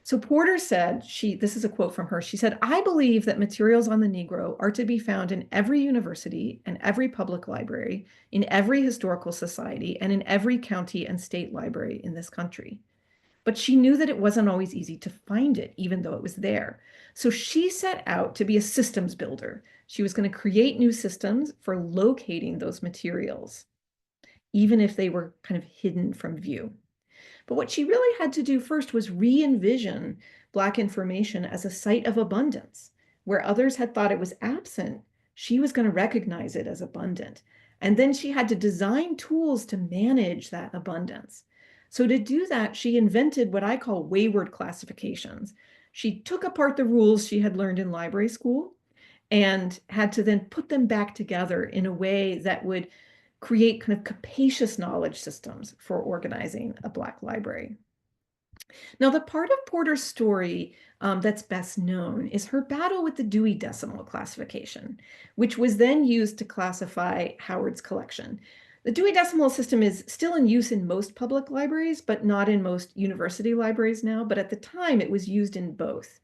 So Porter said, this is a quote from her, she said, "I believe that materials on the Negro are to be found in every university and every public library, in every historical society, and in every county and state library in this country." But she knew that it wasn't always easy to find it, even though it was there. So she set out to be a systems builder. She was going to create new systems for locating those materials, even if they were kind of hidden from view. But what she really had to do first was re-envision Black information as a site of abundance. Where others had thought it was absent, she was going to recognize it as abundant. And then she had to design tools to manage that abundance. So to do that, she invented what I call wayward classifications. She took apart the rules she had learned in library school and had to then put them back together in a way that would create kind of capacious knowledge systems for organizing a Black library. Now, the part of Porter's story that's best known is her battle with the Dewey Decimal Classification, which was then used to classify Howard's collection. The Dewey Decimal System is still in use in most public libraries, but not in most university libraries now. But at the time, it was used in both.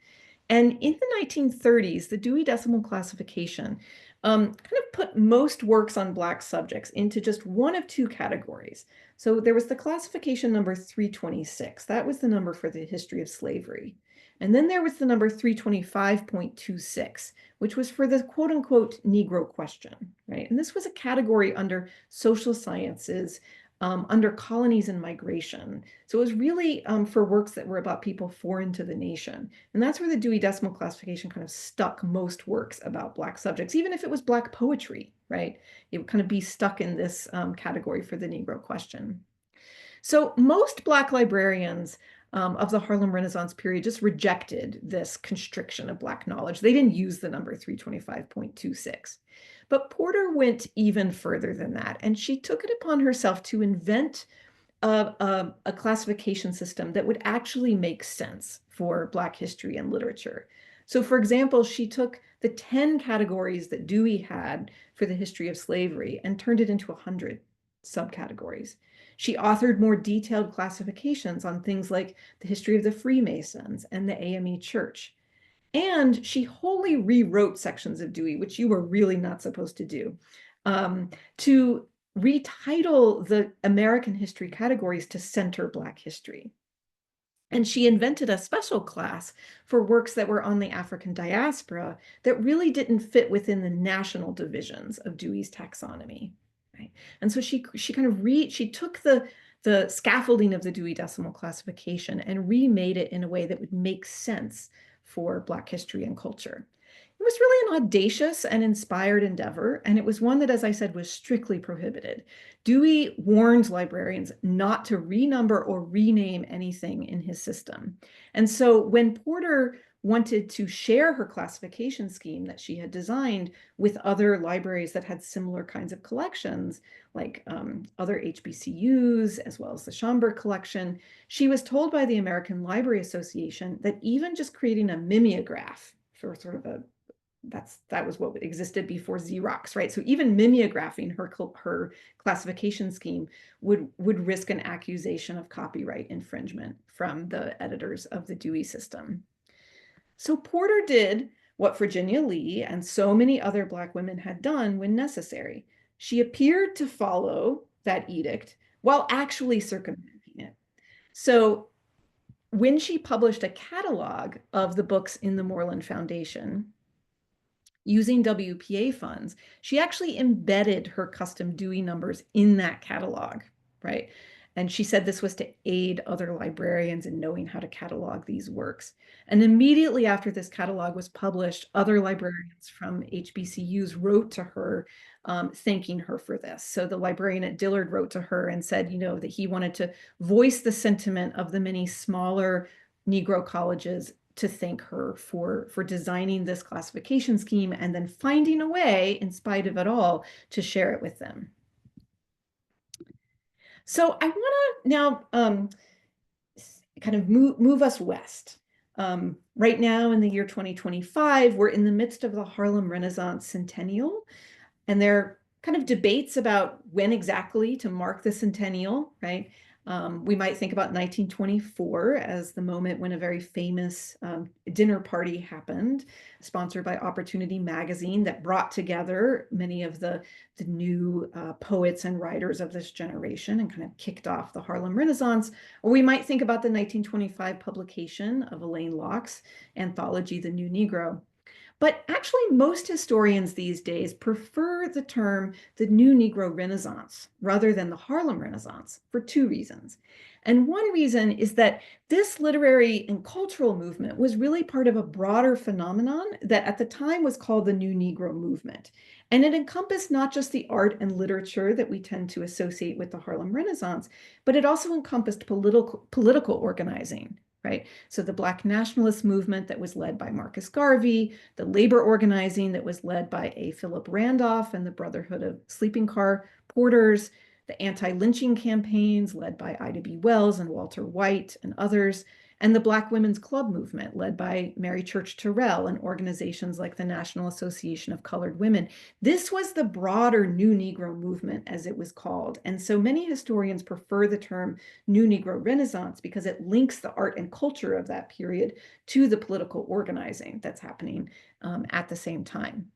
And in the 1930s, the Dewey Decimal Classification kind of put most works on Black subjects into just one of two categories. So there was the classification number 326. That was the number for the history of slavery. And then there was the number 325.26, which was for the quote unquote Negro question, right? And this was a category under social sciences, under colonies and migration. So it was really for works that were about people foreign to the nation. And that's where the Dewey Decimal Classification kind of stuck most works about Black subjects, even if it was Black poetry, right? It would kind of be stuck in this category for the Negro question. So most Black librarians of the Harlem Renaissance period just rejected this constriction of Black knowledge. They didn't use the number 325.26. But Porter went even further than that, and she took it upon herself to invent a classification system that would actually make sense for Black history and literature. So for example, she took the 10 categories that Dewey had for the history of slavery and turned it into 100 subcategories. She authored more detailed classifications on things like the history of the Freemasons and the AME Church. And she wholly rewrote sections of Dewey, which you were really not supposed to do, to retitle the American history categories to center Black history. And she invented a special class for works that were on the African diaspora that really didn't fit within the national divisions of Dewey's taxonomy. Right? And so she kind of she took the scaffolding of the Dewey Decimal Classification and remade it in a way that would make sense for Black history and culture. It was really an audacious and inspired endeavor, and it was one that, as I said, was strictly prohibited. Dewey warned librarians not to renumber or rename anything in his system. And so when Porter wanted to share her classification scheme that she had designed with other libraries that had similar kinds of collections, like other HBCUs, as well as the Schomburg collection, she was told by the American Library Association that even just creating a mimeograph for sort of that was what existed before Xerox, right? So even mimeographing her classification scheme would risk an accusation of copyright infringement from the editors of the Dewey system. So Porter did what Virginia Lee and so many other Black women had done when necessary. She appeared to follow that edict while actually circumventing it. So when she published a catalog of the books in the Moreland Foundation, using WPA funds, she actually embedded her custom Dewey numbers in that catalog, right? And she said this was to aid other librarians in knowing how to catalog these works. And immediately after this catalog was published, other librarians from HBCUs wrote to her, thanking her for this. So the librarian at Dillard wrote to her and said, that he wanted to voice the sentiment of the many smaller Negro colleges to thank her for designing this classification scheme and then finding a way, in spite of it all, to share it with them. So I want to now kind of move us west. Right now in the year 2025, we're in the midst of the Harlem Renaissance centennial, and there kind of debates about when exactly to mark the centennial, right? We might think about 1924 as the moment when a very famous dinner party happened, sponsored by Opportunity magazine, that brought together many of the new poets and writers of this generation and kind of kicked off the Harlem Renaissance. Or we might think about the 1925 publication of Elaine Locke's anthology, The New Negro. But actually, most historians these days prefer the term the New Negro Renaissance rather than the Harlem Renaissance for two reasons. And one reason is that this literary and cultural movement was really part of a broader phenomenon that at the time was called the New Negro Movement. And it encompassed not just the art and literature that we tend to associate with the Harlem Renaissance, but it also encompassed political organizing. Right? So the Black nationalist movement that was led by Marcus Garvey, the labor organizing that was led by A. Philip Randolph and the Brotherhood of Sleeping Car Porters, the anti-lynching campaigns led by Ida B. Wells and Walter White and others, and the Black Women's Club movement led by Mary Church Terrell and organizations like the National Association of Colored Women. This was the broader New Negro movement, as it was called. And so many historians prefer the term New Negro Renaissance because it links the art and culture of that period to the political organizing that's happening at the same time.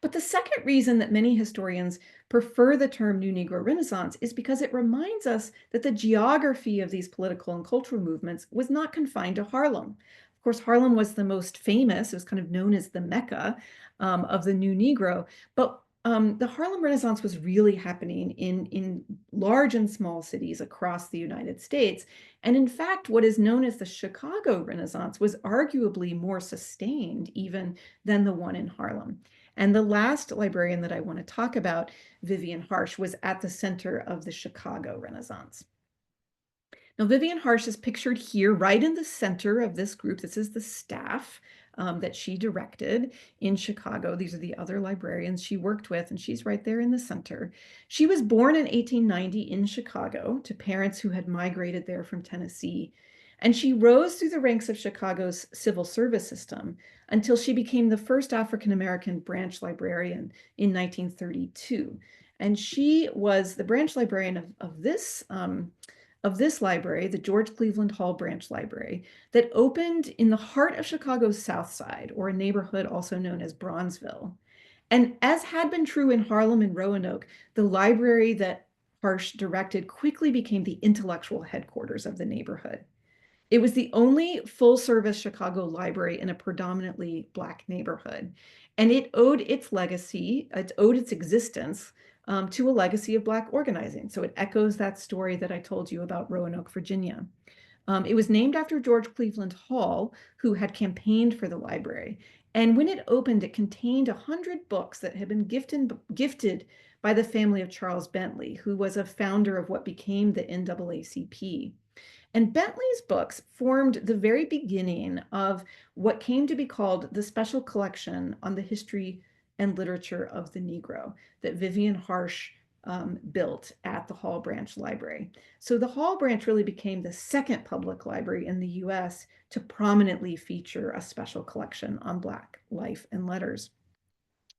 But the second reason that many historians prefer the term New Negro Renaissance is because it reminds us that the geography of these political and cultural movements was not confined to Harlem. Of course, Harlem was the most famous. It was kind of known as the Mecca of the New Negro. But the Harlem Renaissance was really happening in large and small cities across the United States. And in fact, what is known as the Chicago Renaissance was arguably more sustained even than the one in Harlem. And the last librarian that I want to talk about, Vivian Harsh, was at the center of the Chicago Renaissance. Now, Vivian Harsh is pictured here right in the center of this group. This is the staff that she directed in Chicago. These are the other librarians she worked with, and she's right there in the center. She was born in 1890 in Chicago to parents who had migrated there from Tennessee. And she rose through the ranks of Chicago's civil service system until she became the first African-American branch librarian in 1932. And she was the branch librarian of this library, the George Cleveland Hall Branch Library, that opened in the heart of Chicago's South Side, or a neighborhood also known as Bronzeville. And as had been true in Harlem and Roanoke, the library that Harsh directed quickly became the intellectual headquarters of the neighborhood. It was the only full-service Chicago library in a predominantly Black neighborhood. And it owed its legacy, it owed its existence to a legacy of Black organizing. So it echoes that story that I told you about Roanoke, Virginia. It was named after George Cleveland Hall, who had campaigned for the library. And when it opened, it contained 100 books that had been gifted by the family of Charles Bentley, who was a founder of what became the NAACP. And Bentley's books formed the very beginning of what came to be called the Special Collection on the History and Literature of the Negro that Vivian Harsh built at the Hall Branch Library. So the Hall Branch really became the second public library in the US to prominently feature a special collection on Black life and letters.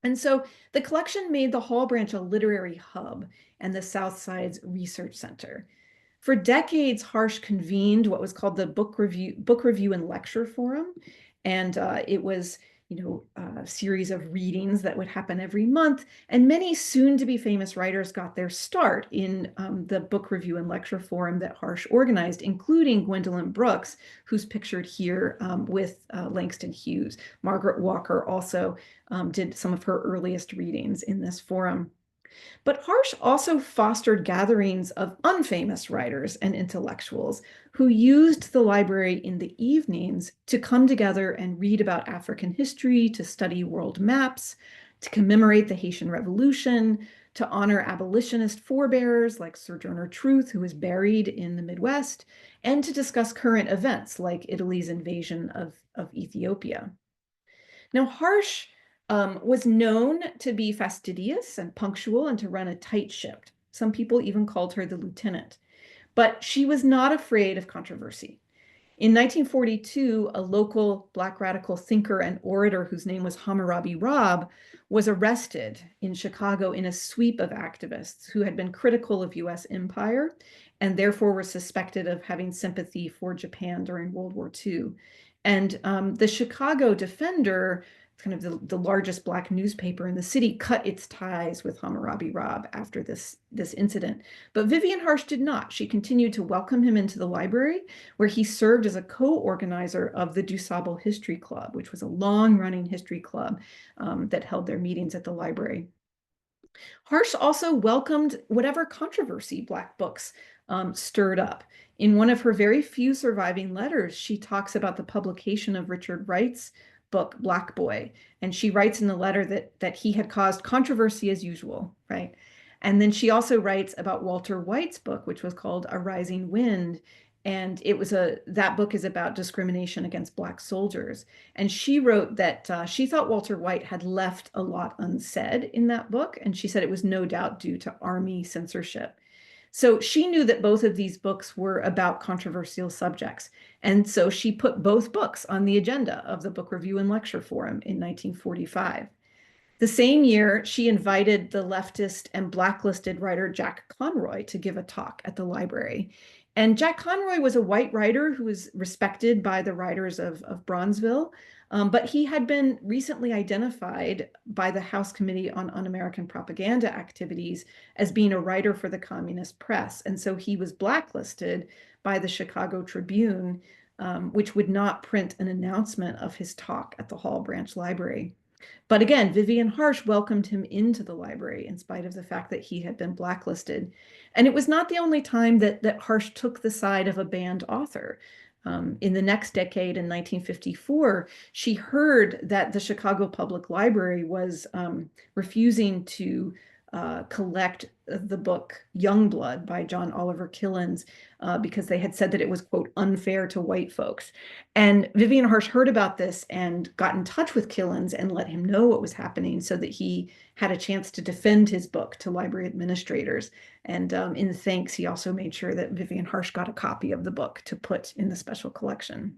And so the collection made the Hall Branch a literary hub and the South Side's research center. For decades, Harsh convened what was called the Book Review and Lecture Forum. And it was, a series of readings that would happen every month. And many soon-to-be famous writers got their start in the Book Review and Lecture Forum that Harsh organized, including Gwendolyn Brooks, who's pictured here with Langston Hughes. Margaret Walker also did some of her earliest readings in this forum. But Harsh also fostered gatherings of unfamous writers and intellectuals who used the library in the evenings to come together and read about African history, to study world maps, to commemorate the Haitian Revolution, to honor abolitionist forebears like Sojourner Truth, who was buried in the Midwest, and to discuss current events like Italy's invasion of Ethiopia. Now, Harsh was known to be fastidious and punctual and to run a tight ship. Some people even called her the lieutenant. But she was not afraid of controversy. In 1942, a local Black radical thinker and orator whose name was Hammurabi Robb was arrested in Chicago in a sweep of activists who had been critical of US empire and therefore were suspected of having sympathy for Japan during World War II. And the Chicago Defender, kind of the largest Black newspaper in the city, cut its ties with Hammurabi Robb after this incident. But Vivian Harsh did not. She continued to welcome him into the library, where he served as a co-organizer of the DuSable History Club, which was a long-running history club that held their meetings at the library. Harsh also welcomed whatever controversy Black books stirred up. In one of her very few surviving letters, she talks about the publication of Richard Wright's book, Black Boy. And she writes in the letter that he had caused controversy as usual, right? And then she also writes about Walter White's book, which was called A Rising Wind. And that book is about discrimination against Black soldiers. And she wrote that she thought Walter White had left a lot unsaid in that book. And she said it was no doubt due to Army censorship. So she knew that both of these books were about controversial subjects. And so she put both books on the agenda of the Book Review and Lecture Forum in 1945. The same year, she invited the leftist and blacklisted writer Jack Conroy to give a talk at the library. And Jack Conroy was a white writer who was respected by the writers of Bronzeville, but he had been recently identified by the House Committee on Un-American Propaganda Activities as being a writer for the Communist Press. And so he was blacklisted by the Chicago Tribune, which would not print an announcement of his talk at the Hall Branch Library. But again, Vivian Harsh welcomed him into the library in spite of the fact that he had been blacklisted. And it was not the only time that Harsh took the side of a banned author. In the next decade, in 1954, she heard that the Chicago Public Library was refusing to collect the book Youngblood by John Oliver Killens because they had said that it was, quote, unfair to white folks. And Vivian Harsh heard about this and got in touch with Killens and let him know what was happening so that he had a chance to defend his book to library administrators. And in thanks, he also made sure that Vivian Harsh got a copy of the book to put in the special collection.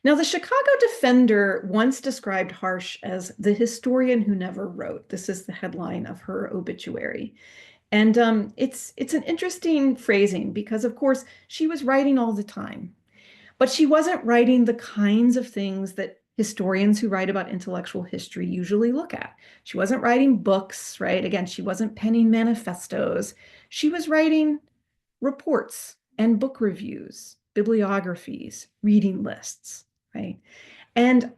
Now, the Chicago Defender once described Harsh as the historian who never wrote. This is the headline of her obituary. And it's an interesting phrasing because, of course, she was writing all the time. But she wasn't writing the kinds of things that historians who write about intellectual history usually look at. She wasn't writing books, right? Again, she wasn't penning manifestos. She was writing reports and book reviews, bibliographies, reading lists, right? And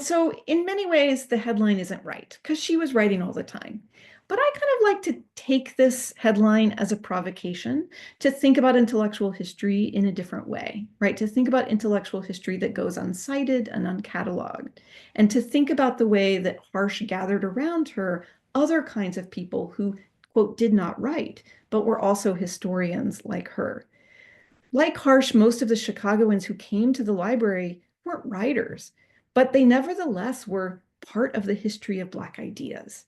so in many ways, the headline isn't right because she was writing all the time. But I kind of like to take this headline as a provocation to think about intellectual history in a different way, right? To think about intellectual history that goes uncited and uncatalogued, and to think about the way that Harsh gathered around her other kinds of people who, quote, did not write, but were also historians like her. Like Harsh, most of the Chicagoans who came to the library weren't writers, but they nevertheless were part of the history of Black ideas.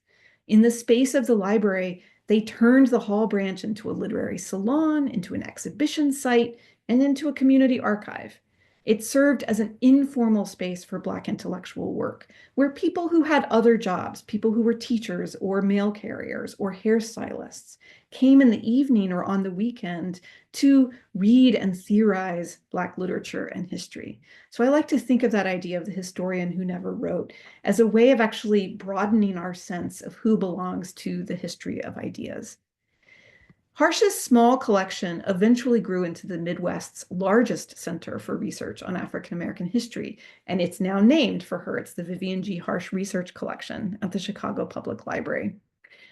In the space of the library, they turned the Hall Branch into a literary salon, into an exhibition site, and into a community archive. It served as an informal space for Black intellectual work, where people who had other jobs, people who were teachers or mail carriers or hairstylists, came in the evening or on the weekend to read and theorize Black literature and history. So I like to think of that idea of the historian who never wrote as a way of actually broadening our sense of who belongs to the history of ideas. Harsh's small collection eventually grew into the Midwest's largest center for research on African American history, and it's now named for her. It's the Vivian G. Harsh Research Collection at the Chicago Public Library.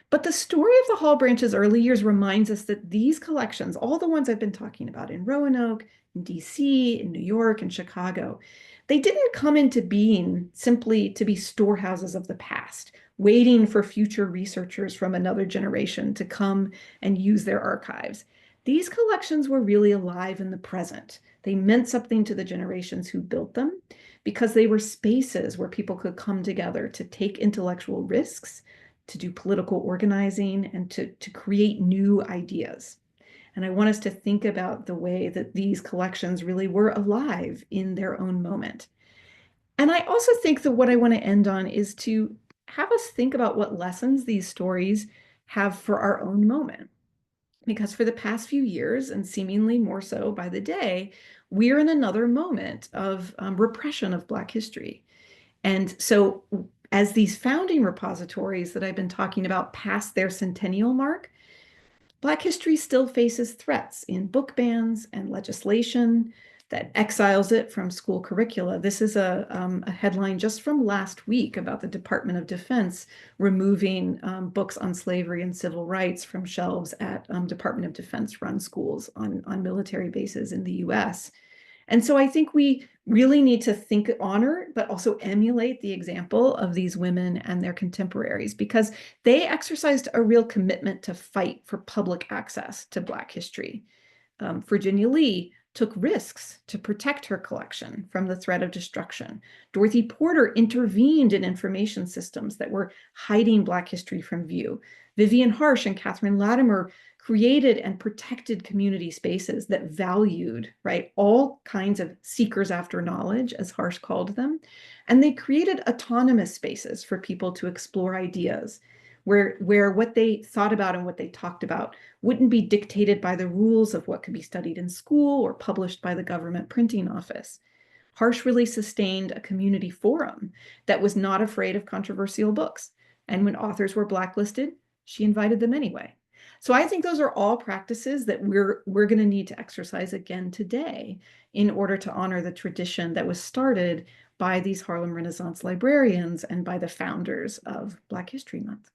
But the story of the Hall Branch's early years reminds us that these collections, all the ones I've been talking about in Roanoke, in DC, in New York, and Chicago, they didn't come into being simply to be storehouses of the past, waiting for future researchers from another generation to come and use their archives. These collections were really alive in the present. They meant something to the generations who built them because they were spaces where people could come together to take intellectual risks, to do political organizing, and to create new ideas. And I want us to think about the way that these collections really were alive in their own moment. And I also think that what I want to end on is to have us think about what lessons these stories have for our own moment. Because for the past few years, and seemingly more so by the day, we're in another moment of repression of Black history. And so as these founding repositories that I've been talking about pass their centennial mark, Black history still faces threats in book bans and legislation that exiles it from school curricula. This is a headline just from last week about the Department of Defense removing books on slavery and civil rights from shelves at Department of Defense run schools on military bases in the US. And so I think we really need to honor, but also emulate the example of these women and their contemporaries, because they exercised a real commitment to fight for public access to Black history. Virginia Lee took risks to protect her collection from the threat of destruction. Dorothy Porter intervened in information systems that were hiding Black history from view. Vivian Harsh and Latimer created and protected community spaces that valued, right, all kinds of seekers after knowledge, as Harsh called them. And they created autonomous spaces for people to explore ideas where what they thought about and what they talked about wouldn't be dictated by the rules of what could be studied in school or published by the government printing office. Harsh really sustained a community forum that was not afraid of controversial books. And when authors were blacklisted, she invited them anyway. So I think those are all practices that we're going to need to exercise again today in order to honor the tradition that was started by these Harlem Renaissance librarians and by the founders of Black History Month.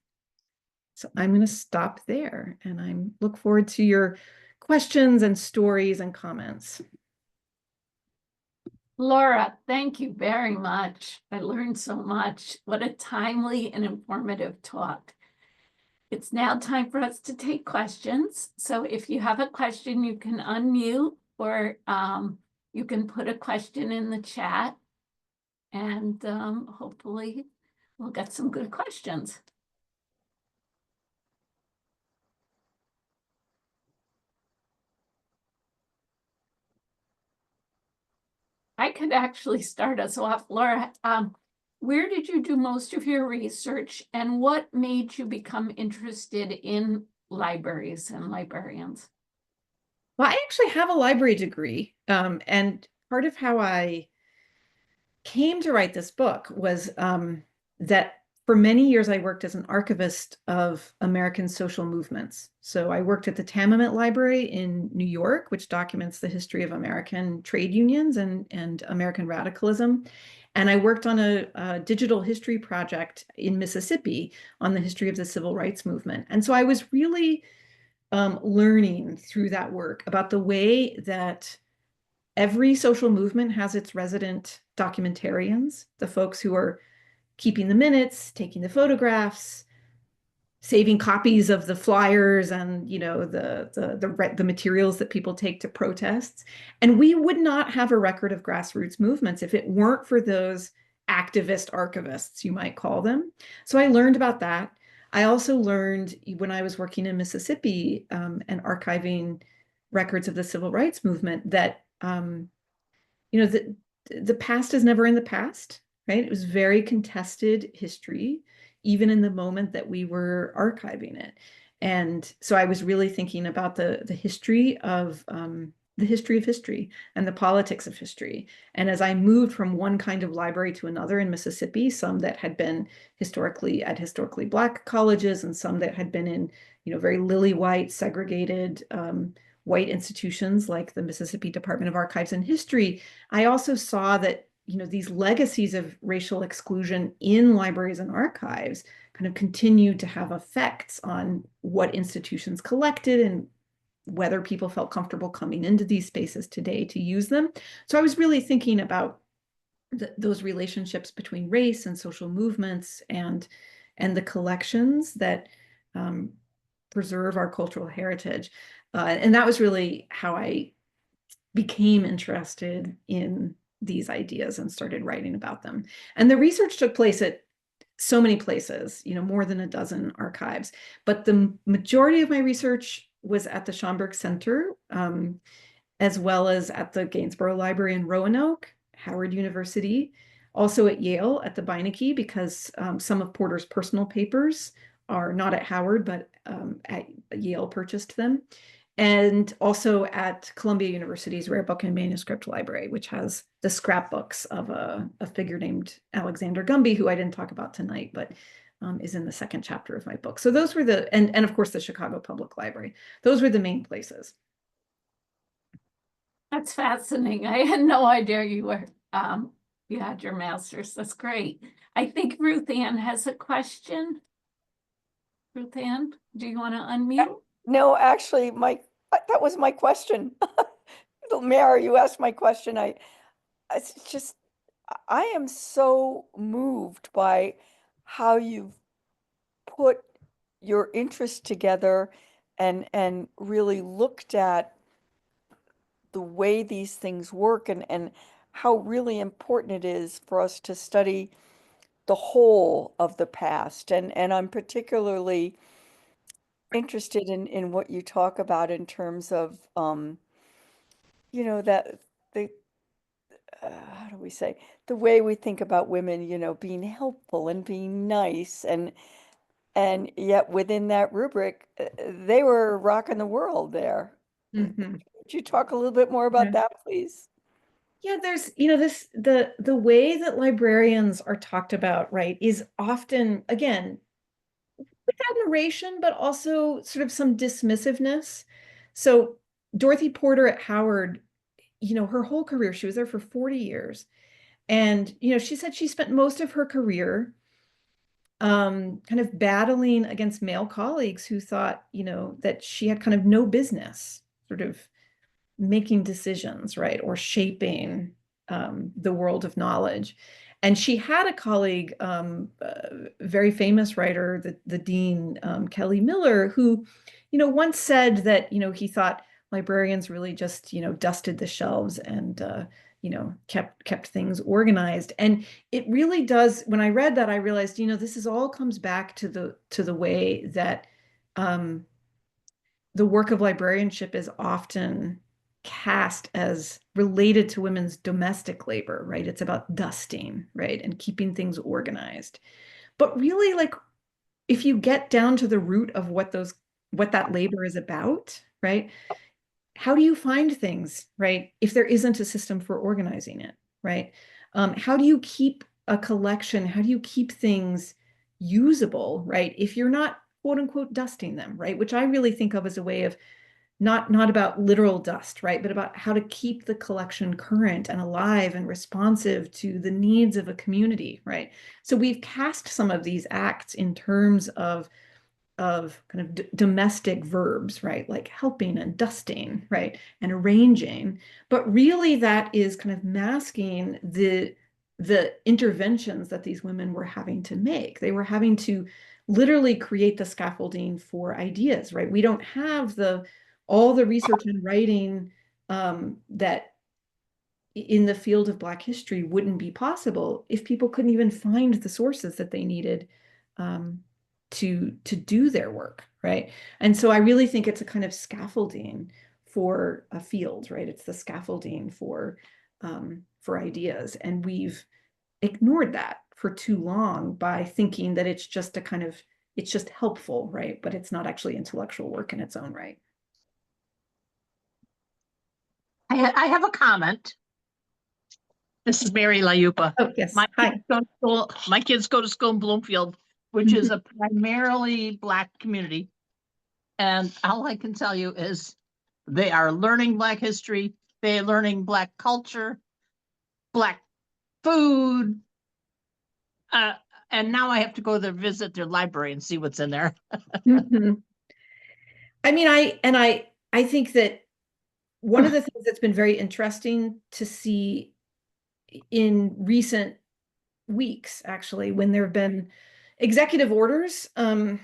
So I'm going to stop there, and I look forward to your questions and stories and comments. Laura, thank you very much. I learned so much. What a timely and informative talk. It's now time for us to take questions. So if you have a question, you can unmute, or you can put a question in the chat, and hopefully we'll get some good questions. I could actually start us off, Laura. Where did you do most of your research, and what made you become interested in libraries and librarians? Well, I actually have a library degree, and part of how I came to write this book was that for many years I worked as an archivist of American social movements. So I worked at the Tamiment Library in New York, which documents the history of American trade unions and American radicalism. And I worked on a digital history project in Mississippi on the history of the civil rights movement. And so I was really learning through that work about the way that every social movement has its resident documentarians, the folks who are keeping the minutes, taking the photographs, saving copies of the flyers and, you know, the materials that people take to protests. And we would not have a record of grassroots movements if it weren't for those activist archivists, you might call them. So I learned about that. I also learned when I was working in Mississippi and archiving records of the civil rights movement that, you know, the past is never in the past, right? It was very contested history, even in the moment that we were archiving it. And so I was really thinking about the history of history and the politics of history. And as I moved from one kind of library to another in Mississippi, some that had been historically Black colleges and some that had been in, you know, very lily white, segregated white institutions like the Mississippi Department of Archives and History, I also saw that, you know, these legacies of racial exclusion in libraries and archives kind of continued to have effects on what institutions collected and whether people felt comfortable coming into these spaces today to use them. So I was really thinking about those relationships between race and social movements and the collections that preserve our cultural heritage. And that was really how I became interested in these ideas and started writing about them. And the research took place at so many places, you know, more than a dozen archives. But the majority of my research was at the Schomburg Center, as well as at the Gainsborough Library in Roanoke, Howard University, also at Yale at the Beinecke, because some of Porter's personal papers are not at Howard, but at Yale purchased them. And also at Columbia University's Rare Book and Manuscript Library, which has the scrapbooks of a figure named Alexander Gumby, who I didn't talk about tonight, but is in the second chapter of my book. So those were and of course the Chicago Public Library. Those were the main places. That's fascinating. I had no idea you had your master's. That's great. I think Ruth Ann has a question. Ruth Ann, do you want to unmute? No, actually, that was my question. Mary, you asked my question. I am so moved by how you've put your interest together and really looked at the way these things work and how really important it is for us to study the whole of the past. And I'm particularly interested in what you talk about in terms of, that the, how do we say, the way we think about women, being helpful and being nice and yet within that rubric, they were rocking the world there. Mm-hmm. Could you talk a little bit more about that, please? Yeah, there's, the way that librarians are talked about, right, is often, again, with admiration, but also sort of some dismissiveness. So Dorothy Porter at Howard, her whole career, she was there for 40 years. And, she said she spent most of her career kind of battling against male colleagues who thought, that she had kind of no business sort of making decisions, right, or shaping the world of knowledge. And she had a colleague, very famous writer, the dean, Kelly Miller, who, once said that, he thought librarians really just, dusted the shelves and, kept things organized. And it really does, when I read that, I realized, this is all comes back to the way that the work of librarianship is often cast as related to women's domestic labor, right? It's about dusting, right? And keeping things organized. But really, like, if you get down to the root of what that labor is about, right? How do you find things, right? If there isn't a system for organizing it, right? How do you keep a collection? How do you keep things usable, right? If you're not, quote unquote, dusting them, right? Which I really think of as a way of not about literal dust, right? But about how to keep the collection current and alive and responsive to the needs of a community, right? So we've cast some of these acts in terms of kind of domestic verbs, right? Like helping and dusting, right? And arranging. But really that is kind of masking the interventions that these women were having to make. They were having to literally create the scaffolding for ideas, right? We don't have all the research and writing that in the field of Black history wouldn't be possible if people couldn't even find the sources that they needed to do their work, right? And so I really think it's a kind of scaffolding for a field, right? It's the scaffolding for ideas, and we've ignored that for too long by thinking that it's just it's just helpful, right? But it's not actually intellectual work in its own right. I have a comment. This is Mary LaYupa. Oh, yes. My Hi. kids go to school in Bloomfield, which is a primarily Black community. And all I can tell you is they are learning Black history. They are learning Black culture, Black food. And now I have to go there, visit their library and see what's in there. I mean, I think that one of the things that's been very interesting to see in recent weeks, actually, when there have been executive orders that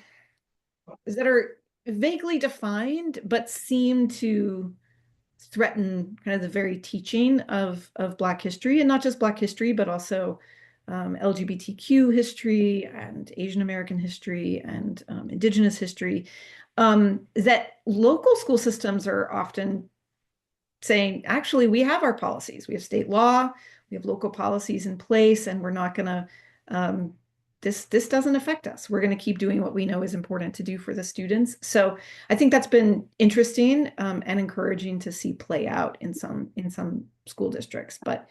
are vaguely defined, but seem to threaten kind of the very teaching of Black history, and not just Black history, but also LGBTQ history and Asian American history and Indigenous history. that local school systems are often saying, actually, we have our policies. We have state law, we have local policies in place, and we're not going to, this doesn't affect us. We're going to keep doing what we know is important to do for the students. So I think that's been interesting and encouraging to see play out in some school districts. But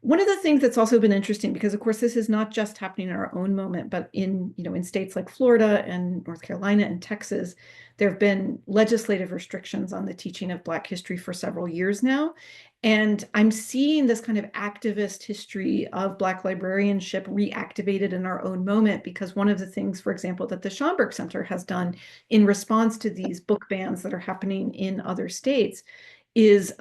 one of the things that's also been interesting, because of course this is not just happening in our own moment, but in states like Florida and North Carolina and Texas, there have been legislative restrictions on the teaching of Black history for several years now. And I'm seeing this kind of activist history of Black librarianship reactivated in our own moment, because one of the things, for example, that the Schomburg Center has done in response to these book bans that are happening in other states is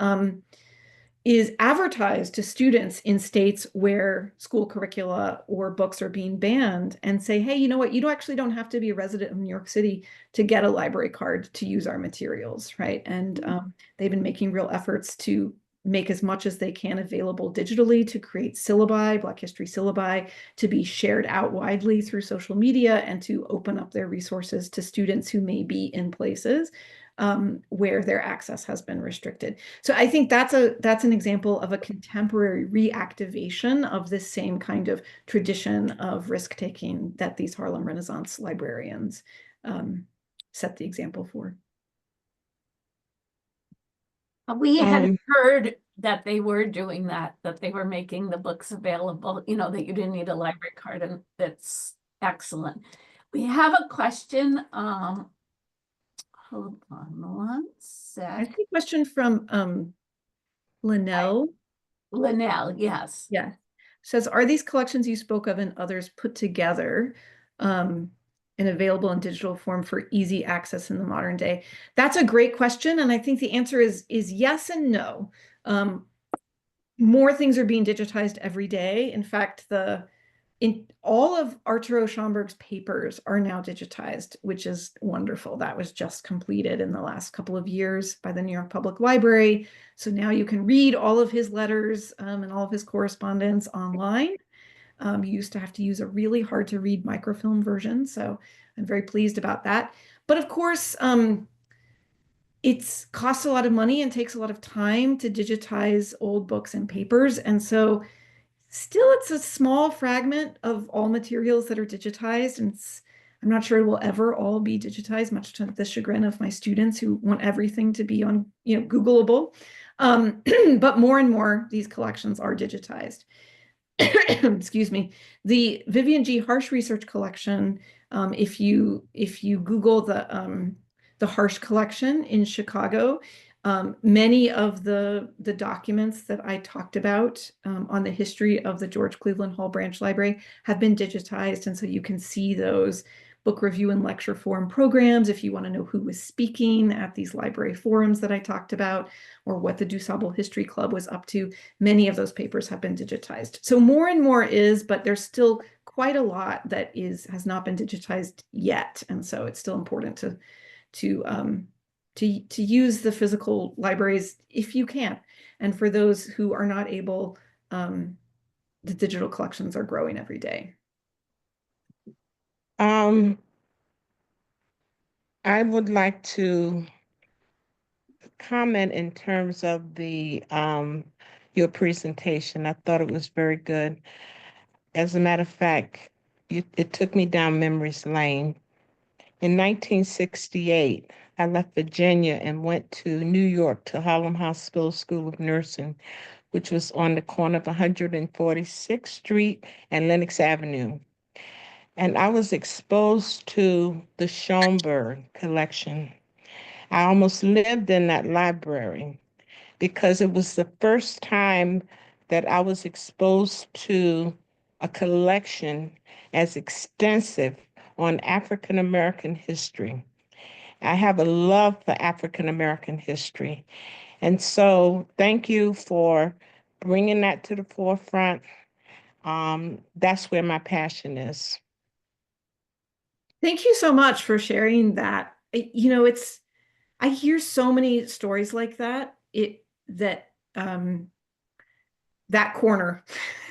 advertised to students in states where school curricula or books are being banned and say, hey, you know what, you actually don't have to be a resident of New York City to get a library card to use our materials, right? And they've been making real efforts to make as much as they can available digitally, to create syllabi, Black history syllabi, to be shared out widely through social media, and to open up their resources to students who may be in places where their access has been restricted. So I think that's an example of a contemporary reactivation of this same kind of tradition of risk-taking that these Harlem Renaissance librarians set the example for. We had heard that they were doing that they were making the books available, that you didn't need a library card, and that's excellent. We have a question. Hold on one sec. I see a question from Linnell. Linnell, yes. Yeah. Says, are these collections you spoke of and others put together and available in digital form for easy access in the modern day? That's a great question. And I think the answer is yes and no. More things are being digitized every day. In fact, in all of Arturo Schomburg's papers are now digitized, which is wonderful. That was just completed in the last couple of years by the New York Public Library. So now you can read all of his letters and all of his correspondence online. You used to have to use a really hard to read microfilm version. So I'm very pleased about that. But of course, it costs a lot of money and takes a lot of time to digitize old books and papers. And so still, it's a small fragment of all materials that are digitized, and I'm not sure it will ever all be digitized, much to the chagrin of my students who want everything to be on, Googleable. But more and more, these collections are digitized. Excuse me. The Vivian G. Harsh Research Collection, if you Google the Harsh Collection in Chicago, many of the documents that I talked about on the history of the George Cleveland Hall Branch Library have been digitized. And so you can see those book review and lecture forum programs if you want to know who was speaking at these library forums that I talked about, or what the DuSable History Club was up to. Many of those papers have been digitized. So more and more is, but there's still quite a lot that has not been digitized yet. And so it's still important to use the physical libraries if you can. And for those who are not able, the digital collections are growing every day. I would like to comment in terms of the your presentation. I thought it was very good. As a matter of fact, it took me down memory's lane. In 1968, I left Virginia and went to New York to Harlem Hospital School of Nursing, which was on the corner of 146th Street and Lenox Avenue. And I was exposed to the Schomburg collection. I almost lived in that library because it was the first time that I was exposed to a collection as extensive on African American history. I have a love for African American history. And so thank you for bringing that to the forefront. That's where my passion is. Thank you so much for sharing that. I hear so many stories like that. That corner,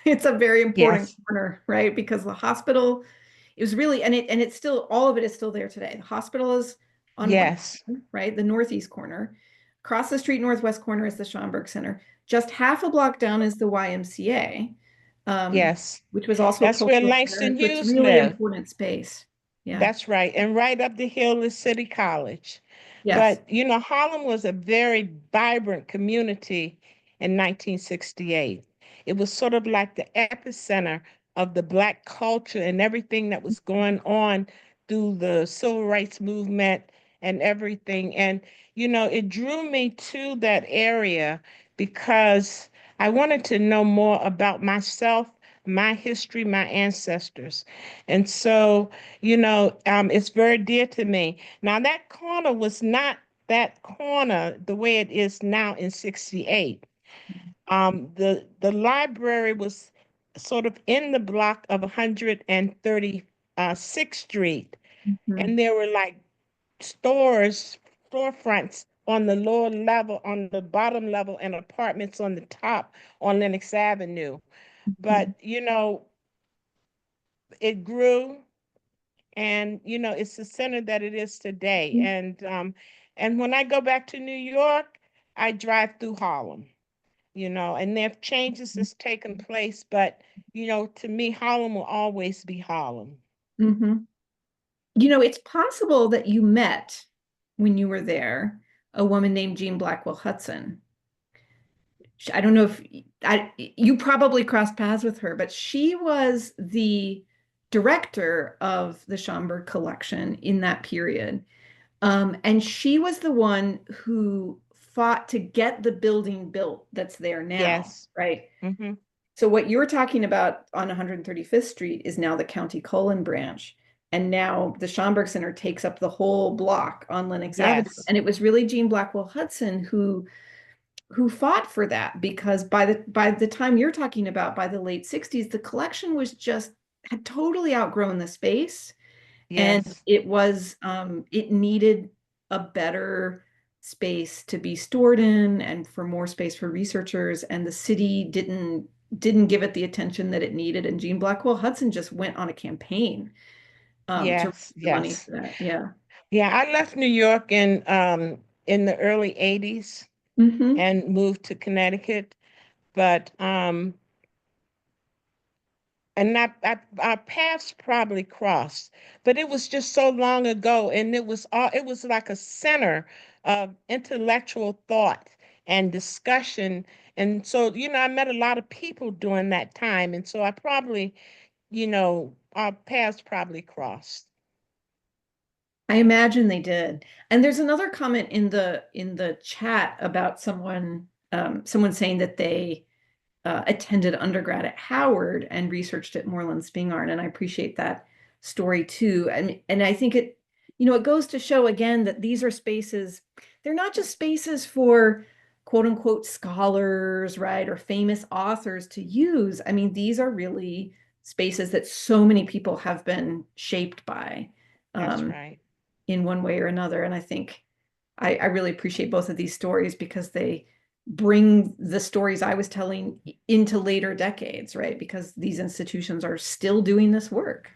it's a very important corner, right? Because the hospital it was really, and it's still, all of it is still there today. The hospital is on one Yes, corner, right? The northeast corner. Across the street, northwest corner is the Schomburg Center. Just half a block down is the YMCA, yes. which was also a That's where cultural center. Langston So it's Hughes really lived. important space. Yeah. That's right. And right up the hill is City College. Yes. But, Harlem was a very vibrant community in 1968. It was sort of like the epicenter of the Black culture and everything that was going on through the civil rights movement and everything. And, it drew me to that area because I wanted to know more about myself, my history, my ancestors. And so, it's very dear to me. Now, that corner was not that corner the way it is now in 68. The library was sort of in the block of 136th Street, Mhm. and there were like storefronts on the lower level, on the bottom level, and apartments on the top on Lenox Avenue. But, it grew, and it's the center that it is today. And when I go back to New York, I drive through Harlem, and there are changes that's taken place, but to me, Harlem will always be Harlem. Mhm. It's possible that you met, when you were there, a woman named Jean Blackwell Hudson. I don't know if you probably crossed paths with her, but she was the director of the Schomburg collection in that period. And she was the one who fought to get the building built that's there now, Yes. right? Mm-hmm. So what you're talking about on 135th Street is now the County Cullen branch. And now the Schomburg Center takes up the whole block on Lenox Avenue. Yes. And it was really Jean Blackwell Hudson who fought for that, because by the time you're talking about, by the late 60s, the collection was just had totally outgrown the space. And Yes. it was it needed a better space to be stored in, and for more space for researchers, and the city didn't give it the attention that it needed. And Jean Blackwell Hudson just went on a campaign to Yes. raise the money Yes. for that. Yeah. Yeah, I left New York in the early 80s Mm-hmm. and moved to Connecticut. But and our paths probably crossed, but it was just so long ago, and it was like a center of intellectual thought and discussion. And so, I met a lot of people during that time, and so I probably, our paths probably crossed. I imagine they did. And there's another comment in the chat about someone saying that they attended undergrad at Howard and researched at Moreland Spingarn, and I appreciate that story too. And I think it goes to show again that these are spaces. They're not just spaces for quote unquote scholars, right, or famous authors to use. I mean, these are really spaces that so many people have been shaped by. That's right. In one way or another. And I think I really appreciate both of these stories because they bring the stories I was telling into later decades, right? Because these institutions are still doing this work.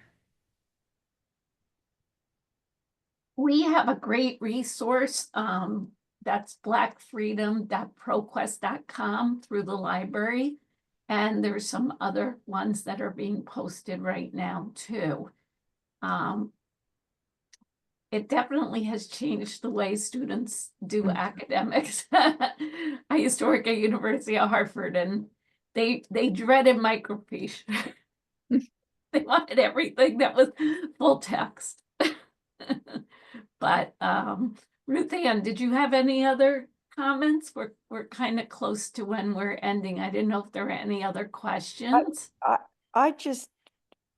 We have a great resource. That's blackfreedom.proquest.com through the library. And there's some other ones that are being posted right now too. It definitely has changed the way students do academics. I used to work at University of Hartford, and they dreaded microfiche. They wanted everything that was full text. But Ruth Ann, did you have any other comments? We're kind of close to when we're ending. I didn't know if there were any other questions. I just,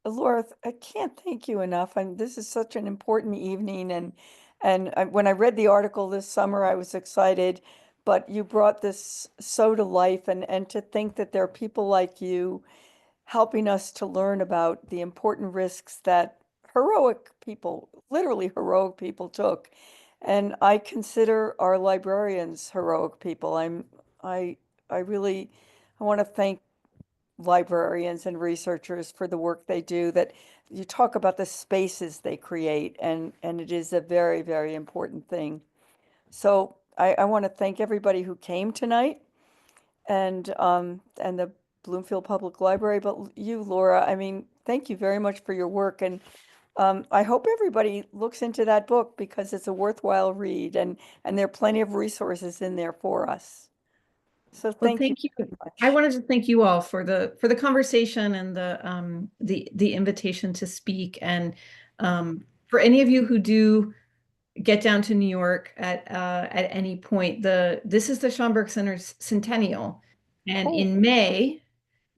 Laura, I can't thank you enough. And this is such an important evening. When I read the article this summer, I was excited. But you brought this so to life, and to think that there are people like you helping us to learn about the important risks that heroic people, literally heroic people, took. And I consider our librarians heroic people. I really, I want to thank librarians and researchers for the work they do, that you talk about the spaces they create, and it is a very, very important thing. So I want to thank everybody who came tonight, and the Bloomfield Public Library, but you, Laura, I mean, thank you very much for your work, and I hope everybody looks into that book, because it's a worthwhile read, and there are plenty of resources in there for us. So Well, thank you thank you. very much. I wanted to thank you all for the conversation and the invitation to speak. And for any of you who do get down to New York at any point, this is the Schomburg Center's centennial, and Oh. in May,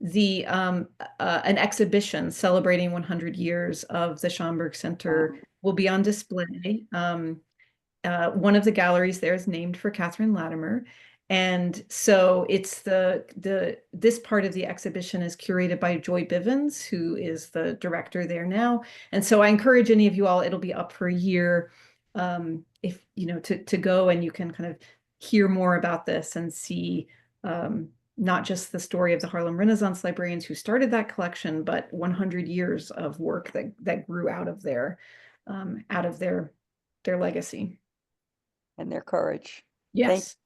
an exhibition celebrating 100 years of the Schomburg Center will be on display. One of the galleries there is named for Catherine Latimer. And so it's this part of the exhibition is curated by Joy Bivens, who is the director there now. And so I encourage any of you all, it'll be up for a year, if you know, to go, and you can kind of hear more about this and see not just the story of the Harlem Renaissance librarians who started that collection, but 100 years of work that grew out of their legacy And their courage. Yes.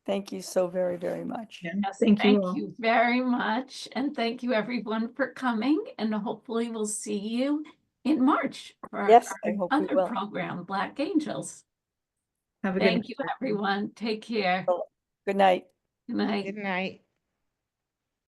Thank you so very, very much. Yeah. Yes, Thank you thank all. you very much. And thank you everyone for coming. And hopefully we'll see you in March for Yes, our I hope we other will. program, Black Angels. Have a good Thank you, everyone. Take care. Good night. Good night. Good night.